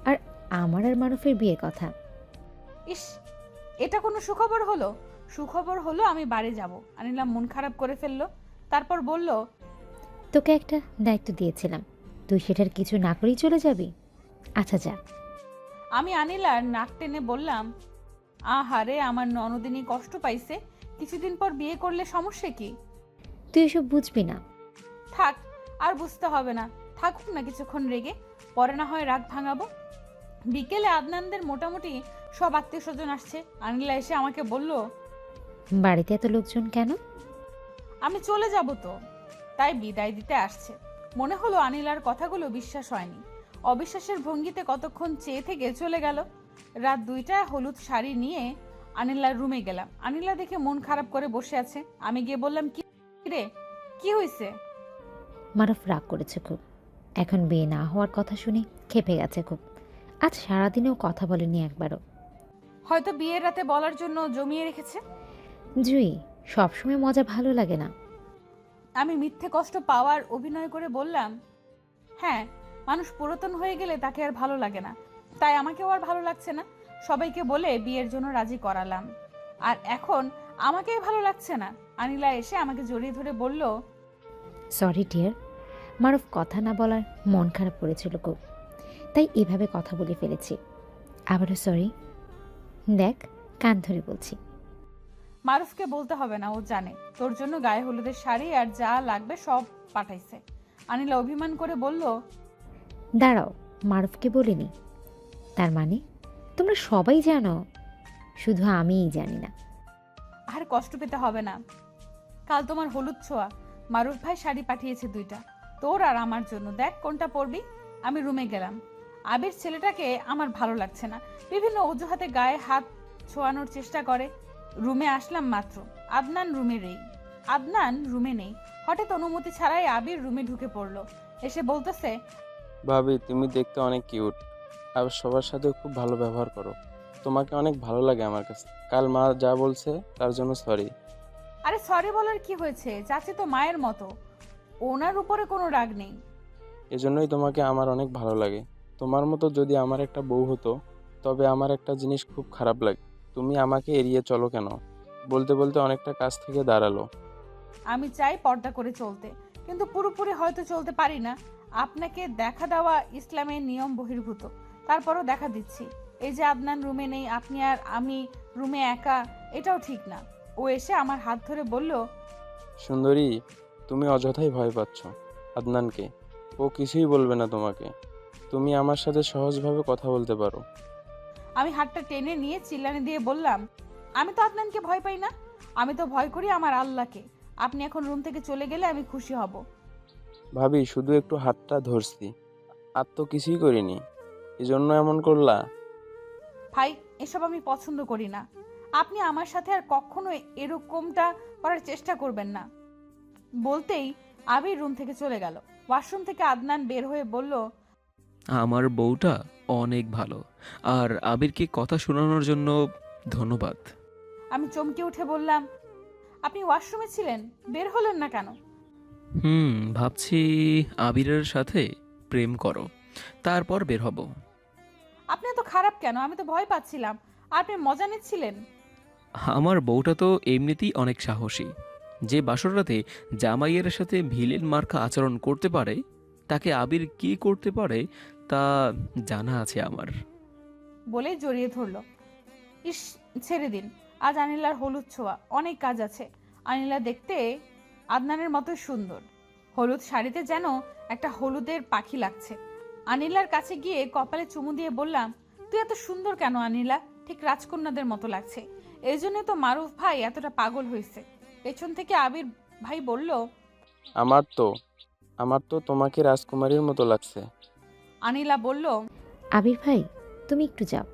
আর আমার আর মারুফের বিয়ের কথা। ইস, এটা কোনো সুখবর হলো? সুখবর হলো আমি বাড়ি যাব। আনিলা মন খারাপ করে ফেললো। তারপর বলল, তোকে একটা দায়িত্ব দিয়েছিলাম, তুই সেটার কিছু না করেই চলে যাবি? আচ্ছা যা। আমি আনিলার নাক টেনে বললাম, আহারে, আমার ননদিনী কষ্ট পাইছে। কিছুদিন পর বিয়ে করলে সমস্যা কি? তুই এসব বুঝবি না। থাক, আর বুঝতে হবে না। থাকুক না কিছুক্ষণ রেগে, পরে না হয় রাগ ভাঙাবো। বিকেলে আদনানদের মোটামুটি সব আত্মীয় স্বজন আসছে। আনিলা এসে আমাকে বলল, বাড়িতে এত লোকজন কেন? আমি চলে যাব তো, তাই বিদায় দিতে আসছে। মনে হলো আনিলার কথাগুলো বিশ্বাস হয়নি। অবিশ্বাসের ভঙ্গিতে কতক্ষণ চেয়ে থেকে চলে গেল। রাত 2টায় হলুদ শাড়ি নিয়ে আনিলার রুমে গেলাম। আনিলা দেখে মন খারাপ করে বসে আছে। আমি গিয়ে বললাম, কি রে, কি হয়েছে? মারুফ রাগ করেছে খুব। এখন বিয়ে না হওয়ার কথা শুনে ক্ষেপে গেছে খুব। আজ সারাদিনেও কথা বলেনি একবারও। হয়তো বিয়ের রাতে বলার জন্য জমিয়ে রেখেছে। জুই, সবসময় মজা ভালো লাগে না। আমি মিথ্যে কষ্ট পাওয়ার অভিনয় করে বললাম, হ্যাঁ, মানুষ পুরাতন হয়ে গেলে তাকে আর ভালো লাগে না, তাই আমাকেও আর ভালো লাগছে না। সবাইকে বলে বিয়ের জন্য রাজি করালাম, আর এখন আমাকেই ভালো লাগছে না। আনিলা এসে আমাকে জড়িয়ে ধরে বলল, সরি ডিয়ার, মারুফ কথা না বলার মন খারাপ করেছিল খুব, তাই এভাবে কথা বলে ফেলেছি। আবারও সরি। দেখ, কান ধরে বলছি। মারুফকে বলতে হবে না, ও জানে। তোর জন্য গায়ে হলুদের শাড়ি আর যা লাগবে সব পাঠাইছে। আনিলা অভিমান করে বলল, দাঁড়াও, মারুফকে বলিনি? তার মানে তোমরা সবাই জানো, শুধু আমিই জানি না। আর কষ্ট পেতে হবে না। কাল তোমার হলুদ ছোঁয়া। মারুফ ভাই শাড়ি পাঠিয়েছে 2টা, তোর আর আমার জন্য। দেখ কোনটা পরবি। আমি রুমে গেলাম। আবির ছেলেটাকে আমার ভালো লাগছে না। বিভিন্ন অজুহাতে গায়ে হাত ছোঁয়ানোর চেষ্টা করে। রুমে আসলাম মাত্র, আদনান রুমে নেই। হঠাৎ অনুমতি ছাড়াই আবির রুমে ঢুকে পড়লো। এসে বলতেছে, ভাবি তুমি দেখতে অনেক কিউট, আর সবার সাথে খুব ভালো ব্যবহার করো। তোমাকে অনেক ভালো লাগে আমার কাছে। কাল মা যা বলছে তার জন্য সরি। আরে সরি বলার কি হয়েছে? চাচি তো মায়ের মতো। ও ওনার উপরে কোনো রাগ নেই। এজন্যই তোমাকে আমার অনেক ভালো লাগে। তোমার মতো যদি আমার একটা বউ হতো, তবে আমার একটা জিনিস খুব খারাপ লাগে। তুমি আমাকে এড়িয়ে চলো কেন? বলতে বলতে অনেকটা কাছ থেকে দাঁড়ালো। আমি চাই পর্দা করে চলতে, কিন্তু পুরোপুরি হয়তো চলতে পারি না। আপনাকে দেখা দেওয়া ইসলামের নিয়ম বহির্ভূত, তারপরও দেখা দিচ্ছি। এই যে আদনান রুমে নেই, আপনি আর আমি রুমে একা, এটাও ঠিক না। ও এসে আমার হাত ধরে বলল, সুন্দরী, তুমি অযথাই ভয় পাচ্ছ আদনানকে। ও কিছুই বলবে না তোমাকে। তুমি আমার সাথে সহজভাবে কথা বলতে পারো। আমি হাতটা টেনে নিয়ে চিল্লানি দিয়ে বললাম, আমি তো আদনানকে ভয় পাই না, আমি তো ভয় করি আমার আল্লাহকে। আপনি এখন রুম থেকে চলে গেলে আমি খুশি হব। ভাবি, শুধু একটু হাতটা ধরছি, আর তো কিছুই করিনি। এজন্য এমন করলা? ভাই, এসব আমি পছন্দ করি না। আপনি আমার সাথে আর কখনো এরকমটা করার চেষ্টা করবেন না। বলতেই আবির রুম থেকে চলে গেল। ওয়াশরুম থেকে আদনান বের হয়ে বলল, আমার বউটা অনেক ভালো, আর আবিরকে কথা শোনানোর জন্য ধন্যবাদ। আমি চমকে উঠে বললাম, আপনি ওয়াশরুমে ছিলেন, বের হলেন না কেন? ভাবছি আবিরের সাথে প্রেম করো, তারপর বের হব। আপনি এত খারাপ কেন? আমি তো ভয় পাচ্ছিলাম। আপনি মজা নিচ্ছিলেন। আমার বউটা তো এমনিতেই অনেক সাহসী। যে বাসররাতে জামাইয়ের সাথে ভিলেন মার্কা আচরণ করতে পারে, তাকে আবির কি করতে পারে তা জানা আছে আমার। বলে জড়িয়ে ধরল। ইস, ছেড়ে দিন। আজ আনিলার হলুদ ছোঁয়া, অনেক কাজ আছে। আনিলা দেখতে আদনানের মতো সুন্দর। হলুদ শাড়িতে যেন একটা হলুদের পাখি লাগছে। আনিলার কাছে গিয়ে কপালে চুমু দিয়ে বললাম, তুই এত সুন্দর কেন আনিলা? ঠিক রাজকন্যাদের মতো লাগছে। এই জন্য তো মারুফ ভাই এতটা পাগল হয়েছে। পেছন থেকে আবির ভাই বলল, আমার তো তোমাকে রাজকুমারীর মতো লাগছে। আনিলা বলল, আবির ভাই, তুমি একটু যাও,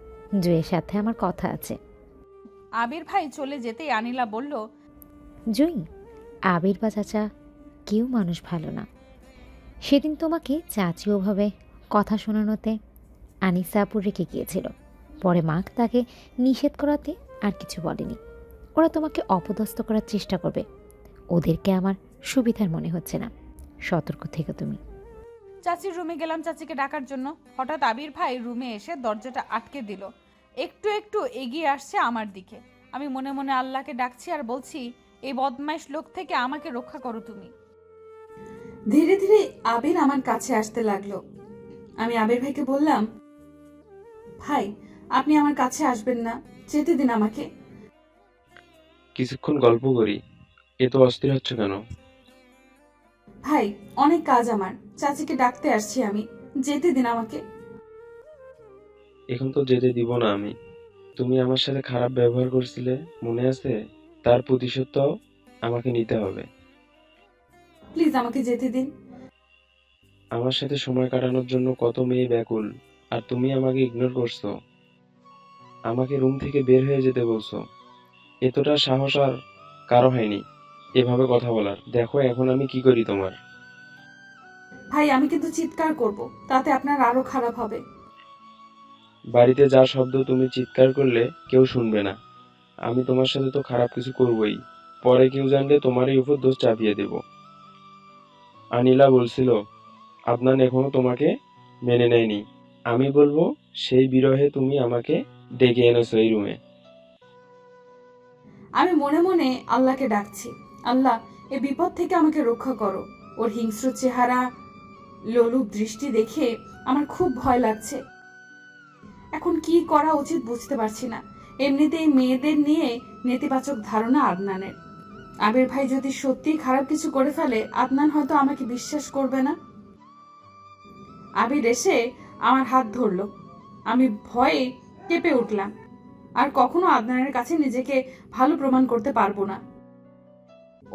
জুঁয়ের সাথে আমার কথা আছে। আবির ভাই চলে যেতেই আনিলা বলল, জুঁই, আবির বা চাচা কেউ মানুষ ভালো না। সেদিন তোমাকে চাচি ওভাবে কথা শোনানোতে আনিসা আপু রেখে গিয়েছিল। পরে মা তাকে নিষেধ করাতে আর কিছু বলেনি। ওরা তোমাকে অপদস্থ করার চেষ্টা করবে। ওদেরকে আমার সুবিধার মনে হচ্ছে না। সতর্ক থেকো তুমি। চাচির রুমে গেলাম চাচিকে ডাকার জন্য। হঠাৎ আবির ভাই রুমে এসে দরজাটা আটকে দিল। একটু একটু এগিয়ে আসছে আমার দিকে। আমি মনে মনে আল্লাহকে ডাকছি আর বলছি, এই বদমাইশ লোক থেকে আমাকে রক্ষা করো তুমি। ধীরে ধীরে আবির আমার কাছে আসতে লাগলো। আমি আবির ভাইকে বললাম, ভাই, আপনি আমার কাছে আসবেন না, যেতে দিন আমাকে। কিছুক্ষণ গল্প করি। এত অস্থির হচ্ছ কেন? ভাই, অনেক কাজ আমার, চাচিকে ডাকতে আসছি আমি, যেতে দিন আমাকে। এখন তো যেতে দিব না আমি। তুমি আমার সাথে খারাপ ব্যবহার করছিলে, মনে আছে? তার প্রতিশোধটাও আমাকে নিতে হবে। প্লিজ আমাকে যেতে দিন। আমার সাথে সময় কাটানোর জন্য কত মেয়ে ব্যাকুল, আর তুমি আমাকে ইগনোর করছো। আমাকে রুম থেকে বের হয়ে যেতে বলছো। এতটা সাহস আর কারো হয়নি এভাবে কথা বলার। দেখো এখন আমি কি করি তোমার। ভাই, আমি কিন্তু চিৎকার করব, তাতে আপনার আরো খারাপ হবে। বাড়িতে যা শব্দ, তুমি চিৎকার করলে কেউ শুনবে না। আমি তোমার সাথে তো খারাপ কিছু করবই, পরে কেউ জানলে তোমারই উপর দোষ চাপিয়ে দেব। আনিলা বলছিল আদনান এখনো তোমাকে মেনে নেয়নি। আমি বলবো সেই বিরহে তুমি আমাকে ডেকে এনেছো এই রুমে। আমি মনে মনে আল্লাহকে ডাকছি, আল্লাহ, এ বিপদ থেকে আমাকে রক্ষা করো। ওর হিংস্র চেহারা, লোলুপ দৃষ্টি দেখে আমার খুব ভয় লাগছে। এখন কি করা উচিত বুঝতে পারছি না। এমনিতেই মেয়েদের নিয়ে নেতিবাচক ধারণা আদনানের। আবির ভাই যদি সত্যি খারাপ কিছু করে ফেলে, আদনান হয়তো আমাকে বিশ্বাস করবে না। আবির এসে আমার হাত ধরলো। আমি ভয়ে কেঁপে উঠলাম। আর কখনো আদনানের কাছে নিজেকে ভালো প্রমাণ করতে পারবো না।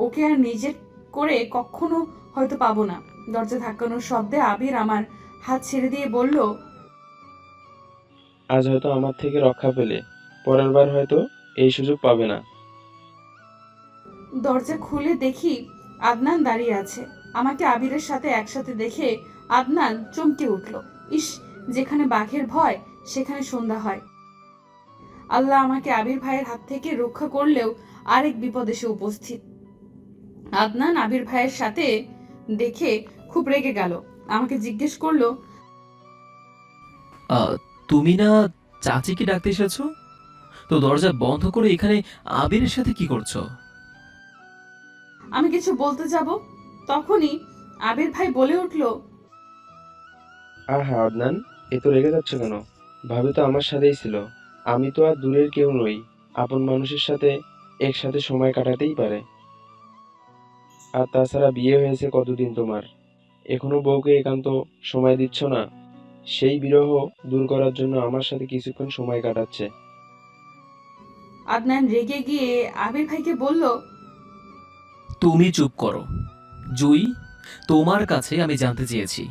ওকে আর নিজের করে কখনো হয়তো পাবো না। দরজা ধাক্কানোর শব্দে আবির আমার হাত ছেড়ে দিয়ে বলল, আজ হয়তো আমার থেকে রক্ষা পেলে, পরের বার হয়তো এই সুযোগ পাবে না। দরজা খুলে দেখি আদনান দাঁড়িয়ে আছে। আমাকে আবিরের সাথে একসাথে দেখে আদনান চমকে উঠল। ইস, যেখানে বাঘের ভয় সেখানে সন্ধ্যা হয়। আল্লাহ আমাকে আবির ভাইয়ের হাত থেকে রক্ষা করলেও আরেক বিপদ এসে উপস্থিত। আদনান আবির ভাইয়ের সাথে দেখে খুব রেগে গেল। আমাকে জিজ্ঞেস করলো, তুমি না চাচিকে ডাকতে এসেছো? তো দরজা বন্ধ করে এখানে আবিরের সাথে কি করছো? আমি কিছু বলতে যাব, তখনই আবির ভাই বলে উঠলো, আহা আদনান, এ তো রেগে যাচ্ছে কেন? ভাবি তো আমার সাথেই ছিল। আমি তো আর দূরের কেউ নই। আপন মানুষের সাথে একসাথে সময় কাটাতেই পারে। আর তাছাড়া বিয়ে হয়েছে কতদিন তোমার? এখনো বউকে একান্ত সময় দিচ্ছ না? সেই বিরহ দূর করার জন্য আমার সাথে কিছুক্ষণ সময় কাটাচ্ছে। আদনান রেগে গিয়ে আবির ভাইকে বলল, তুমি চুপ করো। জুই, তোমার কাছে আমি জানতে চেয়েছি,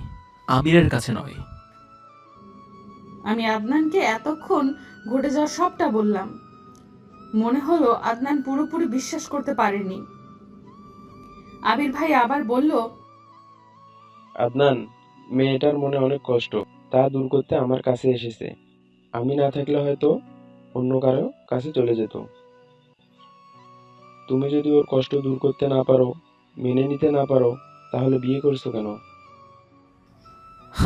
আবিরের কাছে নয়। আমি আদনানকে এতক্ষণ ঘটে যাওয়া সবটা বললাম। মনে হলো আদনান পুরোপুরি বিশ্বাস করতে পারেনি। আবির ভাই আবার বলল, আদনান, মেয়েটার মনে অনেক কষ্ট, তা দূর করতে আমার কাছে এসেছে। আমি না থাকলে হয়তো অন্য কারো কাছে চলে যেত। তুমি যদি ওর কষ্ট দূর করতে না পারো, মেনে নিতে না পারো, তাহলে বিয়ে করছো কেন?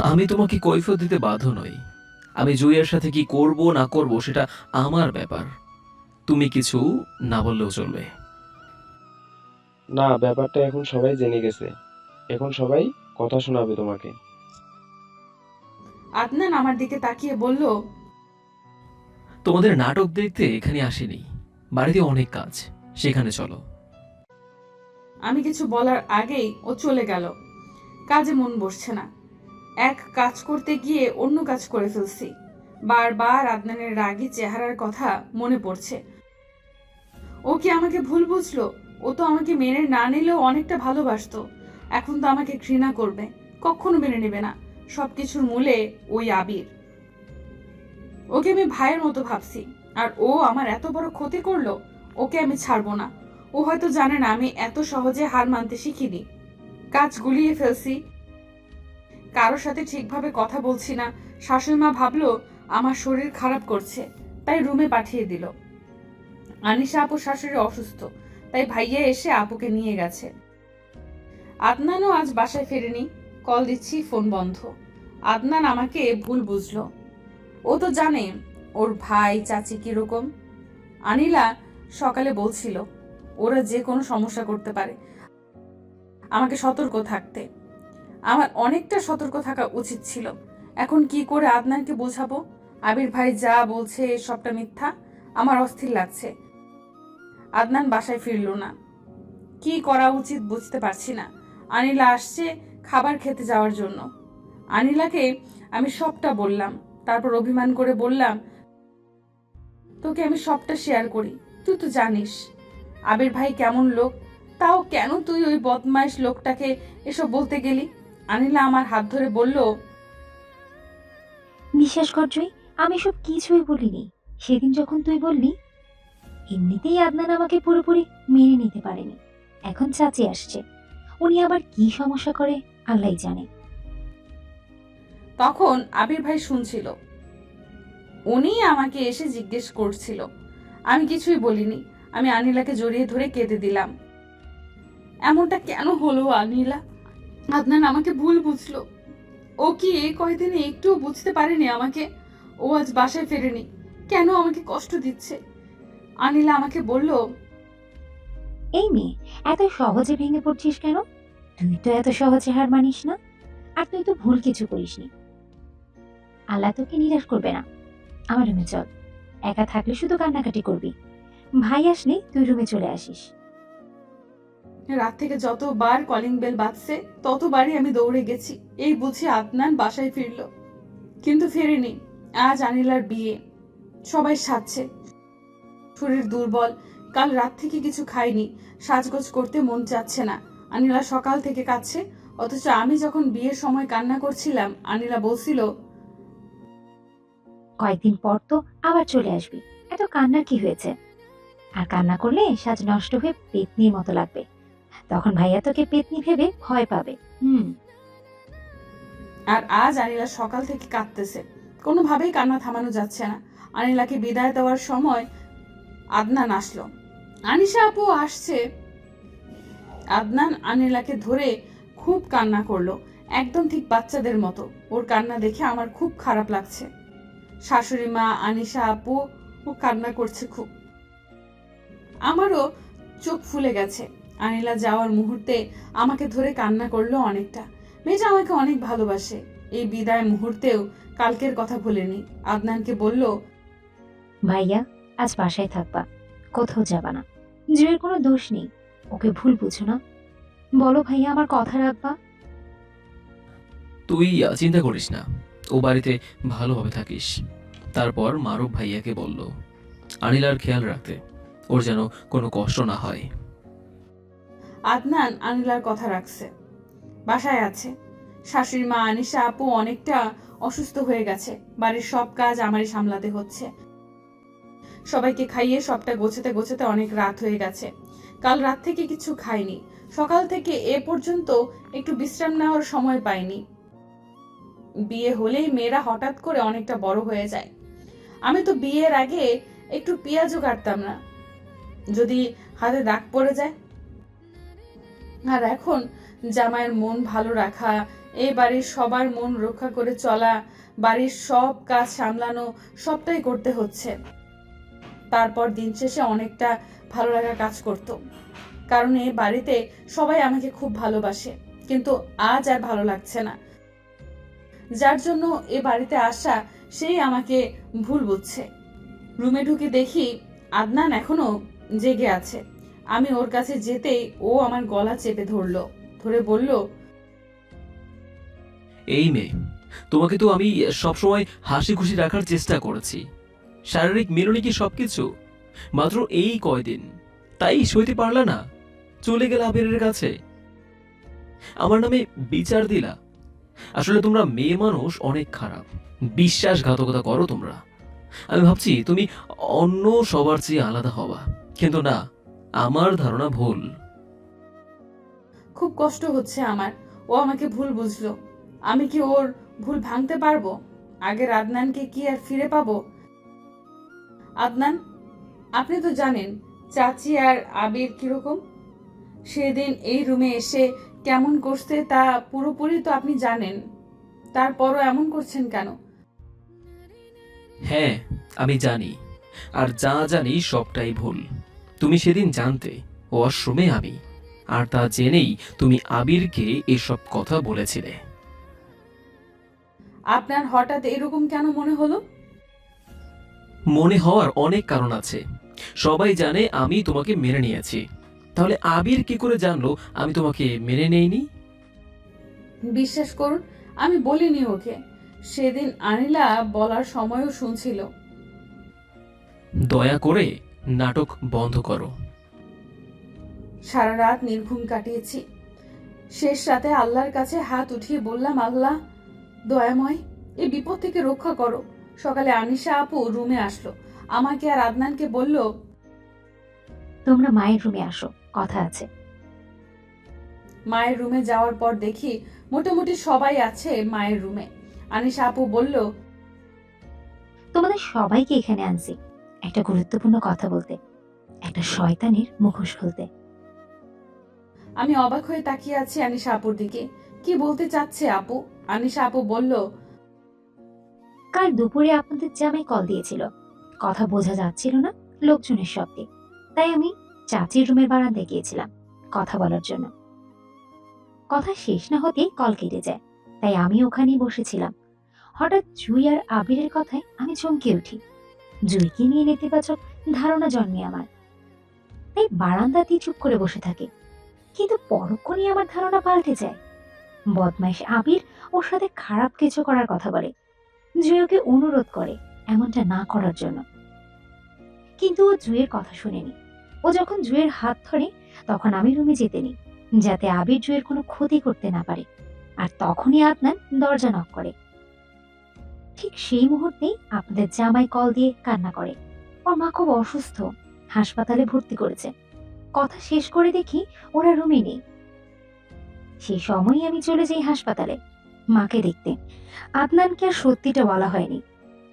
আমি তোমাকে কৈফিয়ত দিতে বাধ্য নই। আমি জুইয়ের সাথে কি করব না করব সেটা আমার ব্যাপার। তুমি কিছু না বললেও চলবে। না, ব্যাপারটা এখন সবাই জেনে গেছে। এখন সবাই কথা শোনাবে তোমাকে। আদনান আমার দিকে তাকিয়ে বলল, তোমাদের নাটক দেখতে এখানে আসেনি, বাড়িতে অনেক কাজ, সেখানে চলো। আমি কিছু বলার আগেই ও চলে গেল। কাজে মন বসছে না। এক কাজ করতে গিয়ে অন্য কাজ করে ফেলছি। বারবার আদনানের রাগী চেহারার কথা মনে পড়ছে। ও কি আমাকে ভুল বুঝলো? ও তো আমাকে মেনে না নিলেও অনেকটা ভালোবাসতো। এখন তো আমাকে ঘৃণা করবে, কখনো মেনে নেবে না। সবকিছুর মূলে ওই আবির। ওকে আমি ভাইয়ের মতো ভাবছি, আর ও আমার এত বড় ক্ষতি করলো। ওকে আমি ছাড়বো না। ও হয়তো জানে না আমি এত সহজে হার মানতে শিখিনি। কাজ গুলিয়ে ফেলছি, কারোর সাথে ঠিকভাবে কথা বলছি না। শাশুড়ি মা ভাবলো আমার শরীর খারাপ করছে, তাই রুমে পাঠিয়ে দিল। আনিশা আপুর শাশুড়ি অসুস্থ, তাই ভাইয়া এসে আপুকে নিয়ে গেছে। আদনানও আজ বাসায় ফেরেনি। কল দিচ্ছি, ফোন বন্ধ। আদনান আমাকে ভুল বুঝলো। ও তো জানে ওর ভাই চাচি কিরকম। আনিলা সকালে বলছিল ওরা যে কোনো সমস্যা করতে পারে, আমাকে সতর্ক থাকতে। আমার অনেকটা সতর্ক থাকা উচিত ছিল। এখন কি করে আদনানকে বোঝাবো আবির ভাই যা বলছে সবটা মিথ্যা? আমার অস্থির লাগছে। আদনান বাসায় ফিরল না। কি করা উচিত বুঝতে পারছি না। আনিলা আসছে খাবার খেতে যাওয়ার জন্য। আনিলাকে আমি সবটা বললাম, তারপর অভিমান করে বললাম, তোকে আমি সবটা শেয়ার করি, তুই তো জানিস আবির ভাই কেমন লোক। তাও কেন তুই ওই বদমাইশ লোকটাকে এসব বলতে গেলি? আনিলা আমার হাত ধরে বলল, বিশ্বাস কর জুই, আমি সব কিছুই বলিনি। সেদিন যখন তুই বললি, এমনিতেই আদনান আমাকে পুরোপুরি মেনে নিতে পারেনি। এখন চাচি আসছে, উনি আবার কি সমস্যা করে আল্লাহই জানে। তখন আবির ভাই শুনছিল। উনি আমাকে এসে জিজ্ঞেস করছিল। আমি কিছুই বলিনি। আমি আনিলাকে জড়িয়ে ধরে কেঁদে দিলাম। এমনটা কেন হলো আনিলা? আদনান আমাকে ভুল বুঝলো। ও কি এই কয়দিনে একটুও বুঝতে পারেনি আমাকে? ও আজ বাসায় ফেরেনি, কেন আমাকে কষ্ট দিচ্ছে? আনিলা আমাকে বলল, এই মেয়ে, এত সহজে ভেঙে পড়ছিস কেন? তুই তো এত সহজে হার মানিস না, আর তুই তো ভুল কিছু করিসনি। আল্লাহ তোকে নিরাশ করবে না। আমার রুমে চল, একা থাকলে শুধু কান্নাকাটি করবি। ভাই আসলে তুই রুমে চলে আসিস। রাত থেকে যতবার কলিং বেল বাজছে ততবারই আমি দৌড়ে গেছি। এই বুঝি আদনান বাসায় ফিরল, কিন্তু ফেরেনি। আজ আনিলার বিয়ে, সবাই সাজছে। শরীর দুর্বল, কাল রাত থেকে কিছু খাইনি, সাজগোজ করতে মন চাচ্ছে না। আনিলা সকাল থেকে কাঁদছে, অথচ আমি যখন বিয়ের সময় কান্না করছিলাম আনিলা বলছিল, কয়েকদিন পর তো আবার চলে আসবি, এত কান্নার কি হয়েছে? আর কান্না করলে সাজ নষ্ট হয়ে পেতনির মতো লাগবে, তখন ভাইয়া তোকে পেতনি ভেবে ভয় পাবে। আর আজ আনিলা সকাল থেকে কাঁদতেছে, কোনোভাবেই কান্না থামানো যাচ্ছে না। আনিলাকে বিদায় দেওয়ার সময় আদনান আসলো। আনিশা আপু আসছে। আদনান আনিলাকে ধরে খুব কান্না করলো, একদম ঠিক বাচ্চাদের মতো। ওর কান্না দেখে আমার খুব খারাপ লাগছে। শাশুড়ি মা, আনিশা আপু ও কান্না করছে খুব। আমারও চোখ ফুলে গেছে। আনিলা যাওয়ার মুহূর্তে আমাকে ধরে কান্না করলো অনেকটা। মেয়েটা আমাকে অনেক ভালোবাসে। এই বিদায় মুহূর্তেও কালকের কথা ভুলেনি। আদনানকে বলল, ভাইয়া আজ বাসায় থাকবা, কোথাও যাবা না। জুয়ের কোনো দোষ নেই, ওকে ভুল বুঝো না। বলো ভাইয়া, আমার কথা রাখবা। তুই চিন্তা করিস না, ও বাড়িতে ভালোভাবে থাকিস। তারপর মারুফ ভাইয়াকে বলল আনিলার খেয়াল রাখতে, ওর যেন কোনো কষ্ট না হয়। আদনান আনিলার কথা রাখছে, বাসায় আছে। শাশুড়ি মা, আনিশা আপু অনেকটা অসুস্থ হয়ে গেছে। বাড়ির সব কাজ আমারই সামলাতে হচ্ছে। সবাইকে খাইয়ে সবটা গোছাতে গোছাতে অনেক রাত হয়ে গেছে। কাল রাত থেকে কিছু খাইনি। সকাল থেকে এ পর্যন্ত একটু বিশ্রাম নেওয়ার সময় পাইনি। বিয়ে হলেই মেয়েরা হঠাৎ করে অনেকটা বড় হয়ে যায়। আমি তো বিয়ের আগে একটু পেঁয়াজও কাটতাম না, যদি হাতে দাগ পড়ে যায়। আর এখন জামাইয়ের মন ভালো রাখা, এই বাড়ির সবার মন রক্ষা করে চলা, বাড়ির সব কাজ সামলানো, সবটাই করতে হচ্ছে। তারপর দিন শেষে অনেকটা ভালো লাগা কাজ করত, কারণ এই বাড়িতে সবাই আমাকে খুব ভালোবাসে। কিন্তু আজ আর ভালো লাগছে না। যার জন্য এ বাড়িতে আসা সেই আমাকে ভুল বুঝছে। রুমে ঢুকে দেখি আদনান এখনো জেগে আছে। আমি ওর কাছে যেতেই ও আমার গলা চেপে ধরলো, ধরে বলল, এই মেয়ে, তোমাকে তো আমি সবসময় হাসি খুশি রাখার চেষ্টা করেছি। শারীরিক মিলনই কি সবকিছু? মাত্র এই কয়দিন, তাই সইতে পারলা না, চলে গেল আবিরের কাছে, আমার নামে বিচার দিলা। আসলে তোমরা মেয়ে মানুষ অনেক খারাপ, বিশ্বাসঘাতকতা করো তোমরা। আমি ভাবছি তুমি অন্য সবার চেয়ে আলাদা হবা, কিন্তু না, আমার ধারণা ভুল। খুব কষ্ট হচ্ছে আমার। ও আমাকে ভুল বুঝলো। আমি কি ওর ভুল ভাঙতে পারবো? আগের আদনানকে কি আর ফিরে পাবো? আদনান, আপনি তো জানেন চাচি আর আবির কিরকম। সেদিন এই রুমে এসে কেমন করতে তা পুরোপুরি তো আপনি জানেন। তারপরও এমন করছেন কেন? হ্যাঁ, আমি জানি, আর যা জানি সবটাই ভুল। তুমি সেদিন জানতে ওয়াশরুমে আমি, আর তা জেনেই তুমি আবিরকে এসব কথা বলেছিলে। আপনার হঠাৎ এরকম কেন মনে হলো? মনে হওয়ার অনেক কারণ আছে। সবাই জানে আমি তোমাকে মেনে নিয়েছি, তাহলে আবির কি করে জানলো আমি তোমাকে মেনে নেইনি? বিশ্বাস করুন, আমি বলিনি ওকে। সেদিন আনিলা বলার সময়ও শুনছিল। দয়া করে নাটক বন্ধ করো। সারা রাত নির্ঘুম কাটিয়েছি। শেষ রাতে আল্লাহর কাছে হাত উঠিয়ে বললাম, আল্লাহ দয়াময়, এই বিপদ থেকে রক্ষা করো। সকালে আনিশা আপু রুমে আসলো, আমাকে আর আদনানকে বলল, তোমরা মায়ের রুমে আসো, কথা আছে। মায়ের রুমে যাওয়ার পর দেখি মোটামুটি সবাই আছে মায়ের রুমে। আনিশা আপু বলল, তোমাদের সবাইকে এখানে আনছি একটা গুরুত্বপূর্ণ কথা বলতে, একটা শয়তানের মুখোশ খুলতে। আমি অবাক হয়ে তাকিয়ে আছি আনিশা আপুর দিকে। কি বলতে চাচ্ছে আপু? আনিশা আপু বলল, কাল দুপুরে আপনাদের জামাই কল দিয়েছিল, কথা বোঝা যাচ্ছিল না লোকজনের শব্দে, তাই আমি চাচির রুমের বারান্দায় গিয়েছিলাম কথা বলার জন্য। কথা শেষ না হতেই কল কেটে যায়, তাই আমি ওখানেই বসেছিলাম। হঠাৎ জুই আর আবিরের কথায় আমি চমকে উঠি। জুইকে নিয়ে নেতিবাচক ধারণা জন্মে আমার, তাই বারান্দাতেই চুপ করে বসে থাকি। কিন্তু পরক্ষণেই আমার ধারণা পাল্টে যায়। বদমাইশ আবির ওর সাথে খারাপ কিছু করার কথা বলে। জুই ওকে অনুরোধ করে এমনটা না করার জন্য, কিন্তু ও জুয়ের কথা শুনেনি। ও যখন জুয়ের হাত ধরে তখন আমি রুমে যেতে নি, যাতে আবির জুয়ের কোনো ক্ষতি করতে না পারে। আর তখনই আদনান দরজা নক করে। ঠিক সেই মুহূর্তেই আপনাদের জামাই কল দিয়ে কান্না করে। ওর মা খুব অসুস্থ, হাসপাতালে ভর্তি করেছে। কথা শেষ করে দেখি ওরা রুমে নেই। সেই সময়ই আমি চলে যাই হাসপাতালে মাকে দেখতে। আদনানকে আর সত্যিটা বলা হয়নি,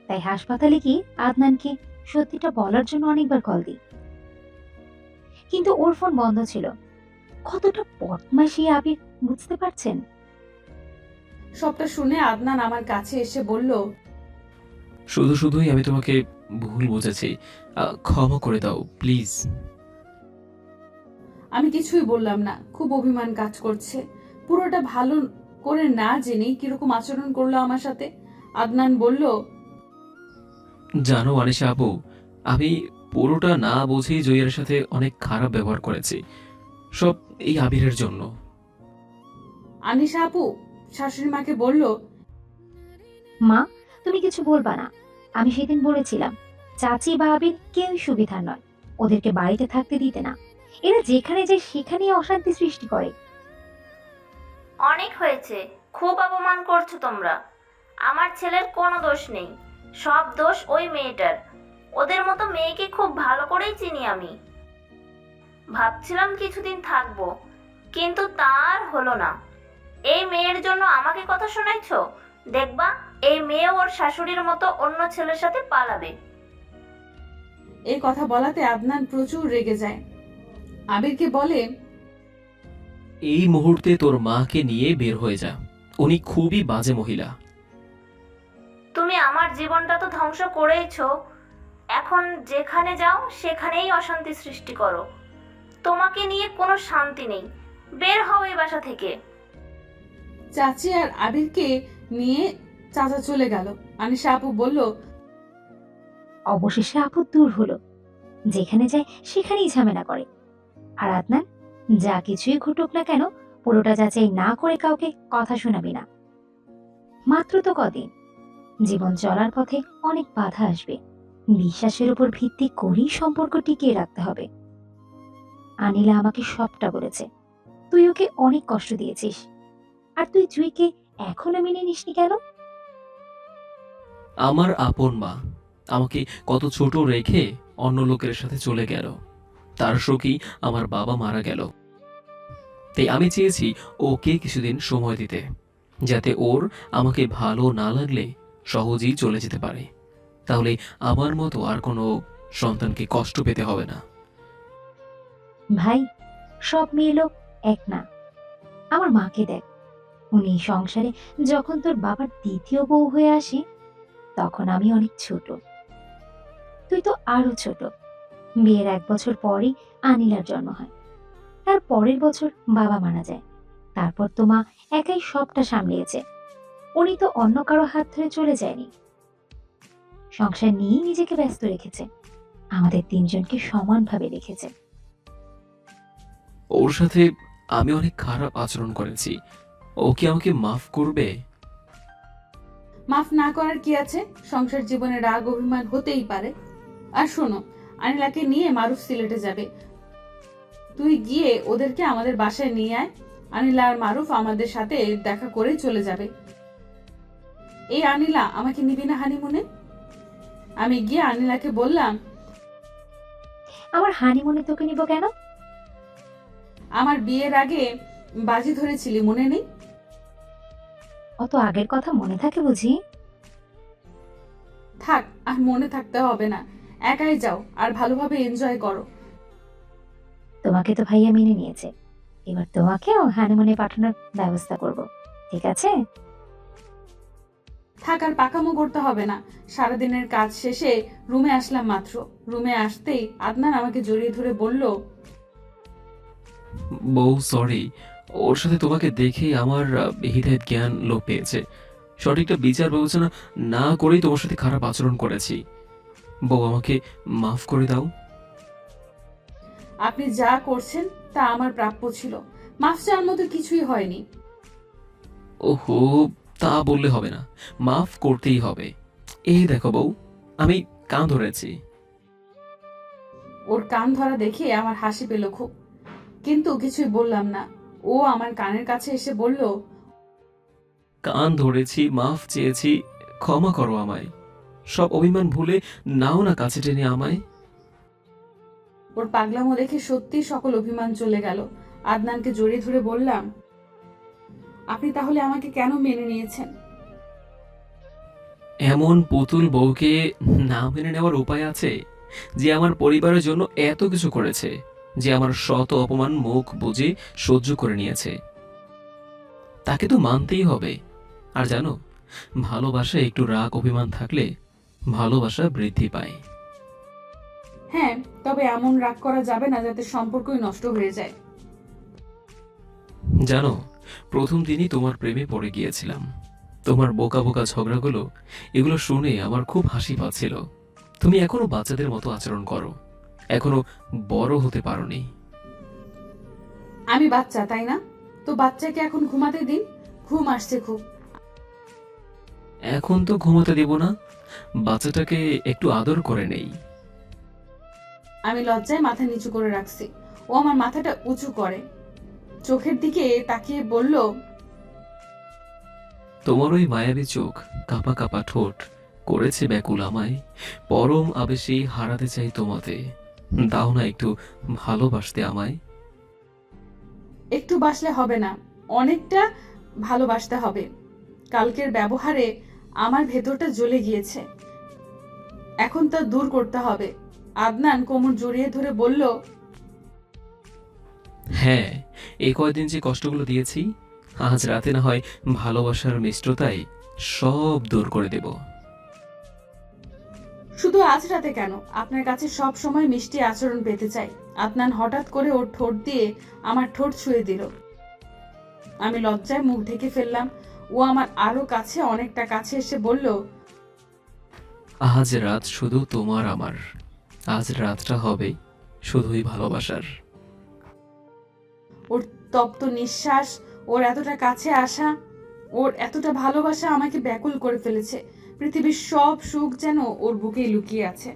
তাই হাসপাতালে গিয়ে আদনানকে সত্যিটা বলার জন্য অনেকবার কল দিই, কিন্তু ওর ফোন বন্ধ ছিল। কতটা বদমাইশি আবির, বুঝতে পারছেন? সবটা শুনে আদনান আমার কাছে এসে বলল, শুধু শুধুই আমি তোমাকে ভুল বুঝেছি, ক্ষমা করে দাও প্লিজ। আমি কিছুই বললাম না। খুব অভিমান কাজ করছে। পুরোটা ভালো করে না জেনেই কিরকম আচরণ করলো আমার সাথে। আদনান বলল, জানো আনিশা আপু, আমি পুরোটা না বুঝেই জয়ের সাথে অনেক খারাপ ব্যবহার করেছি, সব এই আবিরের জন্য। আনিশা আপু শাশুড়ি মাকে বলল, মা, তুমি কিছু বলবা না। আমি সেদিন বলেছিলাম চাচি বা আবির কেউই সুবিধার নয়, ওদেরকে বাড়িতে থাকতে দিতে না। এরা যেখানে যায় সেখানেই অশান্তি সৃষ্টি করে। অনেক হয়েছে, খুব অপমান করছো তোমরা। আমার ছেলের কোনো দোষ নেই, সব দোষ ওই মেয়েটার। ওদের মতো মেয়েকে খুব ভালো করেই চিনি আমি। ভাবছিলাম কিছুদিন থাকবো, কিন্তু তার হলো না। এই মেয়ের জন্য আমাকে কথা শোনাইছো? দেখবা এই মেয়ে ওর শাশুড়ির মতো অন্য ছেলের সাথে পালাবে। এই কথা বলাতে আদনান প্রচুর রেগে যায়। আবিরকে বলে, এই মুহূর্তে তোর মাকে নিয়ে বের হয়ে যা, উনি খুবই বাজে মহিলা। তুমি আমার জীবনটা তো ধ্বংস করেইছো, এখন যেখানে যাও সেখানেই অশান্তি সৃষ্টি করো। তোমাকে নিয়ে কোনো শান্তি নেই, বের হও এই বাসা থেকে। চাচি আর আবিরকে নিয়ে চাচা চলে গেল। আনিশা আপু বলল, অবশেষে আপদ দূর হলো, যেখানে যায় সেখানেই ঝামেলা করে। আর আদনান, যা কিছুই ঘটুক না কেন, পুরোটা যাচাই না করে কাউকে কথা শোনাবি না। মাত্র তো কদিন, জীবন চলার পথে অনেক বাধা আসবে, বিশ্বাসের উপর ভিত্তি করেই সম্পর্ক টিকিয়ে রাখতে হবে। আনিলা আমাকে সবটা বলেছে, তুই ওকে অনেক কষ্ট দিয়েছিস, আর তুই জুইকে এখনো মেনে নিসনি কেন? আমার আপন মা আমাকে কত ছোট রেখে অন্য লোকের সাথে চলে গেল, তার শোকেই আমার বাবা মারা গেল। তাই আমি চেয়েছি ওকে কিছুদিন সময় দিতে, যাতে ওর আমাকে ভালো না লাগলে সহজেই চলে যেতে পারে। তাহলে আমার মতো আর কোনো সন্তানকে কষ্ট পেতে হবে না। ভাই, সব মেয়ে লোক এক না। আমার মাকে দেখ, উনি সংসারে যখন তোর বাবার দ্বিতীয় বউ হয়ে আসে, তখন আমি অনেক ছোট, তুই তো আরো ছোট। বিয়ের 1 বছর পরই আনিলার জন্ম হয়, তার পরের বছর বাবা মারা যায়। তারপর তো মা একাই সবটা সামলিয়েছে, উনি তো অন্য কারো হাত ধরে চলে যায়নি। সংসার নিয়েই নিজেকে ব্যস্ত রেখেছে, আমাদের 3 জনকে সমানভাবে রেখেছে। ওর সাথে আমি অনেক খারাপ আচরণ করেছি, ও কি আমাকে মাফ করবে? মাফ না করার কি আছে? সংসার জীবনে রাগ অভিমান হতেই পারে। আর শোনো, আনিলাকে নিয়ে মারুফ সিলেটে যাবে, তুই গিয়ে ওদেরকে আমাদের বাসায় নিয়ে আয়। আনিলা আর মারুফ আমাদের সাথে দেখা করে চলে যাবে। এই আনিলা, আমাকে নিবি না হানিমুনে? আমি গিয়ে আনিলাকে বললাম, আমার হানিমুনে তোকে নিব কেন? আমার বিয়ের আগে বাজি ধরেছিলি, মনে নেই? অত আগের কথা মনে থাকে বুঝি? থাক, আর মনে থাকতে হবে না, একাই যাও আর ভালোভাবে এনজয় করো। তোমাকে তো ভাইয়া মেনে নিয়েছে, এবার তোমাকেও হানিমুনে পাঠানোর ব্যবস্থা করব, ঠিক আছে? থাক, আর পাকামো করতে হবে না। সারাদিনের কাজ শেষে রুমে আসলাম মাত্র। রুমে আসতেই আদনান আমাকে জড়িয়ে ধরে বলল, বউ সরি, ওর সাথে তোমাকে দেখেই আমার হৃদয়ের জ্ঞান লোপ পেয়েছে। সঠিকটা বিচার বিবেচনা না করেই তোমার সাথে খারাপ আচরণ করেছি। বউ আমাকে মাফ করে দাও। আপনি যা করছেন তা আমার প্রাপ্য ছিল, মাফ চাওয়ার মতো কিছুই হয়নি। ওহো, তা বললে হবে না, মাফ করতেই হবে। এই দেখো বউ, আমি কান ধরেছি। ওর কান ধরা দেখে আমার হাসি পেল খুব, কিন্তু কিছুই বললাম না। ও আমার কানের কাছে এসে বলল, কান ধরেছি, মাফ চেয়েছি, ক্ষমা করো আমায়। সব অভিমান ভুলে নাও না কাছে টেনে আমায়। ওর পাগলামো দেখে সত্যি সকল অভিমান চলে গেল। আদনানকে জড়িয়ে ধরে বললাম, আপনি তাহলে আমাকে কেন মেনে নিয়েছেন? এমন পুতুল বউকে না মেনে নেওয়ার উপায় আছে, যে আমার পরিবারের জন্য এত কিছু করেছে? যে আমার শত অপমান মুখ বুজে সহ্য করে নিয়েছে। তাকে তো মানতেই হবে। আর জানো, ভালোবাসায় একটু রাগ অভিমান থাকলে ভালোবাসা বৃদ্ধি পায়। হ্যাঁ, তবে এমন রাগ করা যাবে না যাতে সম্পর্কই নষ্ট হয়ে যায়। জানো, প্রথম দিনই তোমার প্রেমে পড়ে গিয়েছিলাম। তোমার বোকা বোকা ঝগড়াগুলো, এগুলো শুনে আমার খুব হাসি পাচ্ছিল। তুমি এখনো বাচ্চাদের মতো আচরণ করো, এখনো বড় হতে পারোনি। আমি বাচ্চা, তাই না? তো বাচ্চাকে এখন ঘুমাতে দিন, ঘুম আসছে খুব। এখন তো ঘুমাতে দেব না, বাচ্চাটাকে একটু আদর করে নেই। আমি লজ্জায় মাথা নিচু করে রাখছি। ও আমার মাথাটা উঁচু করে, চোখের দিকে তাকিয়ে বলল, তোমার ওই মায়াবী চোখ, কাপা কাপা ঠোঁট করেছে ব্যাকুল আমায়। পরম আবেশে হারাতে চাই তোমাতে, দাও না একটু ভালোবাসতে আমায়। একটু বাসলে হবে না, অনেকটা ভালোবাসতে হবে। কালকের ব্যবহারে আমার ভেতরটা জ্বলে গিয়েছে, এখন তা দূর করতে হবে। আদনান কোমর জড়িয়ে ধরে বলল, হ্যাঁ, এই কয়দিন যে কষ্টগুলো দিয়েছি, আজ রাতে না হয় ভালোবাসার মিষ্টতাই সব দূর করে দেব। শুধু আজ রাতে কেন, আপনার কাছে সব সময় মিষ্টি আচরণ পেতে চাই। আদনান হঠাৎ করে ওর ঠোঁট দিয়ে আমার ঠোঁট ছুঁয়ে দিল। আমি লজ্জায় মুখ ঢেকে ফেললাম। ও আমার আরো কাছে, অনেকটা কাছে এসে বলল, আজ রাত শুধু তোমার আমার, আজ রাতটা হবে শুধুই ভালোবাসার। ওর তপ্ত নিঃশ্বাস, ওর এতটা কাছে আসা, ওর এতটা ভালোবাসা আমাকে ব্যাকুল করে ফেলেছে। পৃথিবীর সব সুখ যেন ওর বুকেই লুকিয়ে আছে।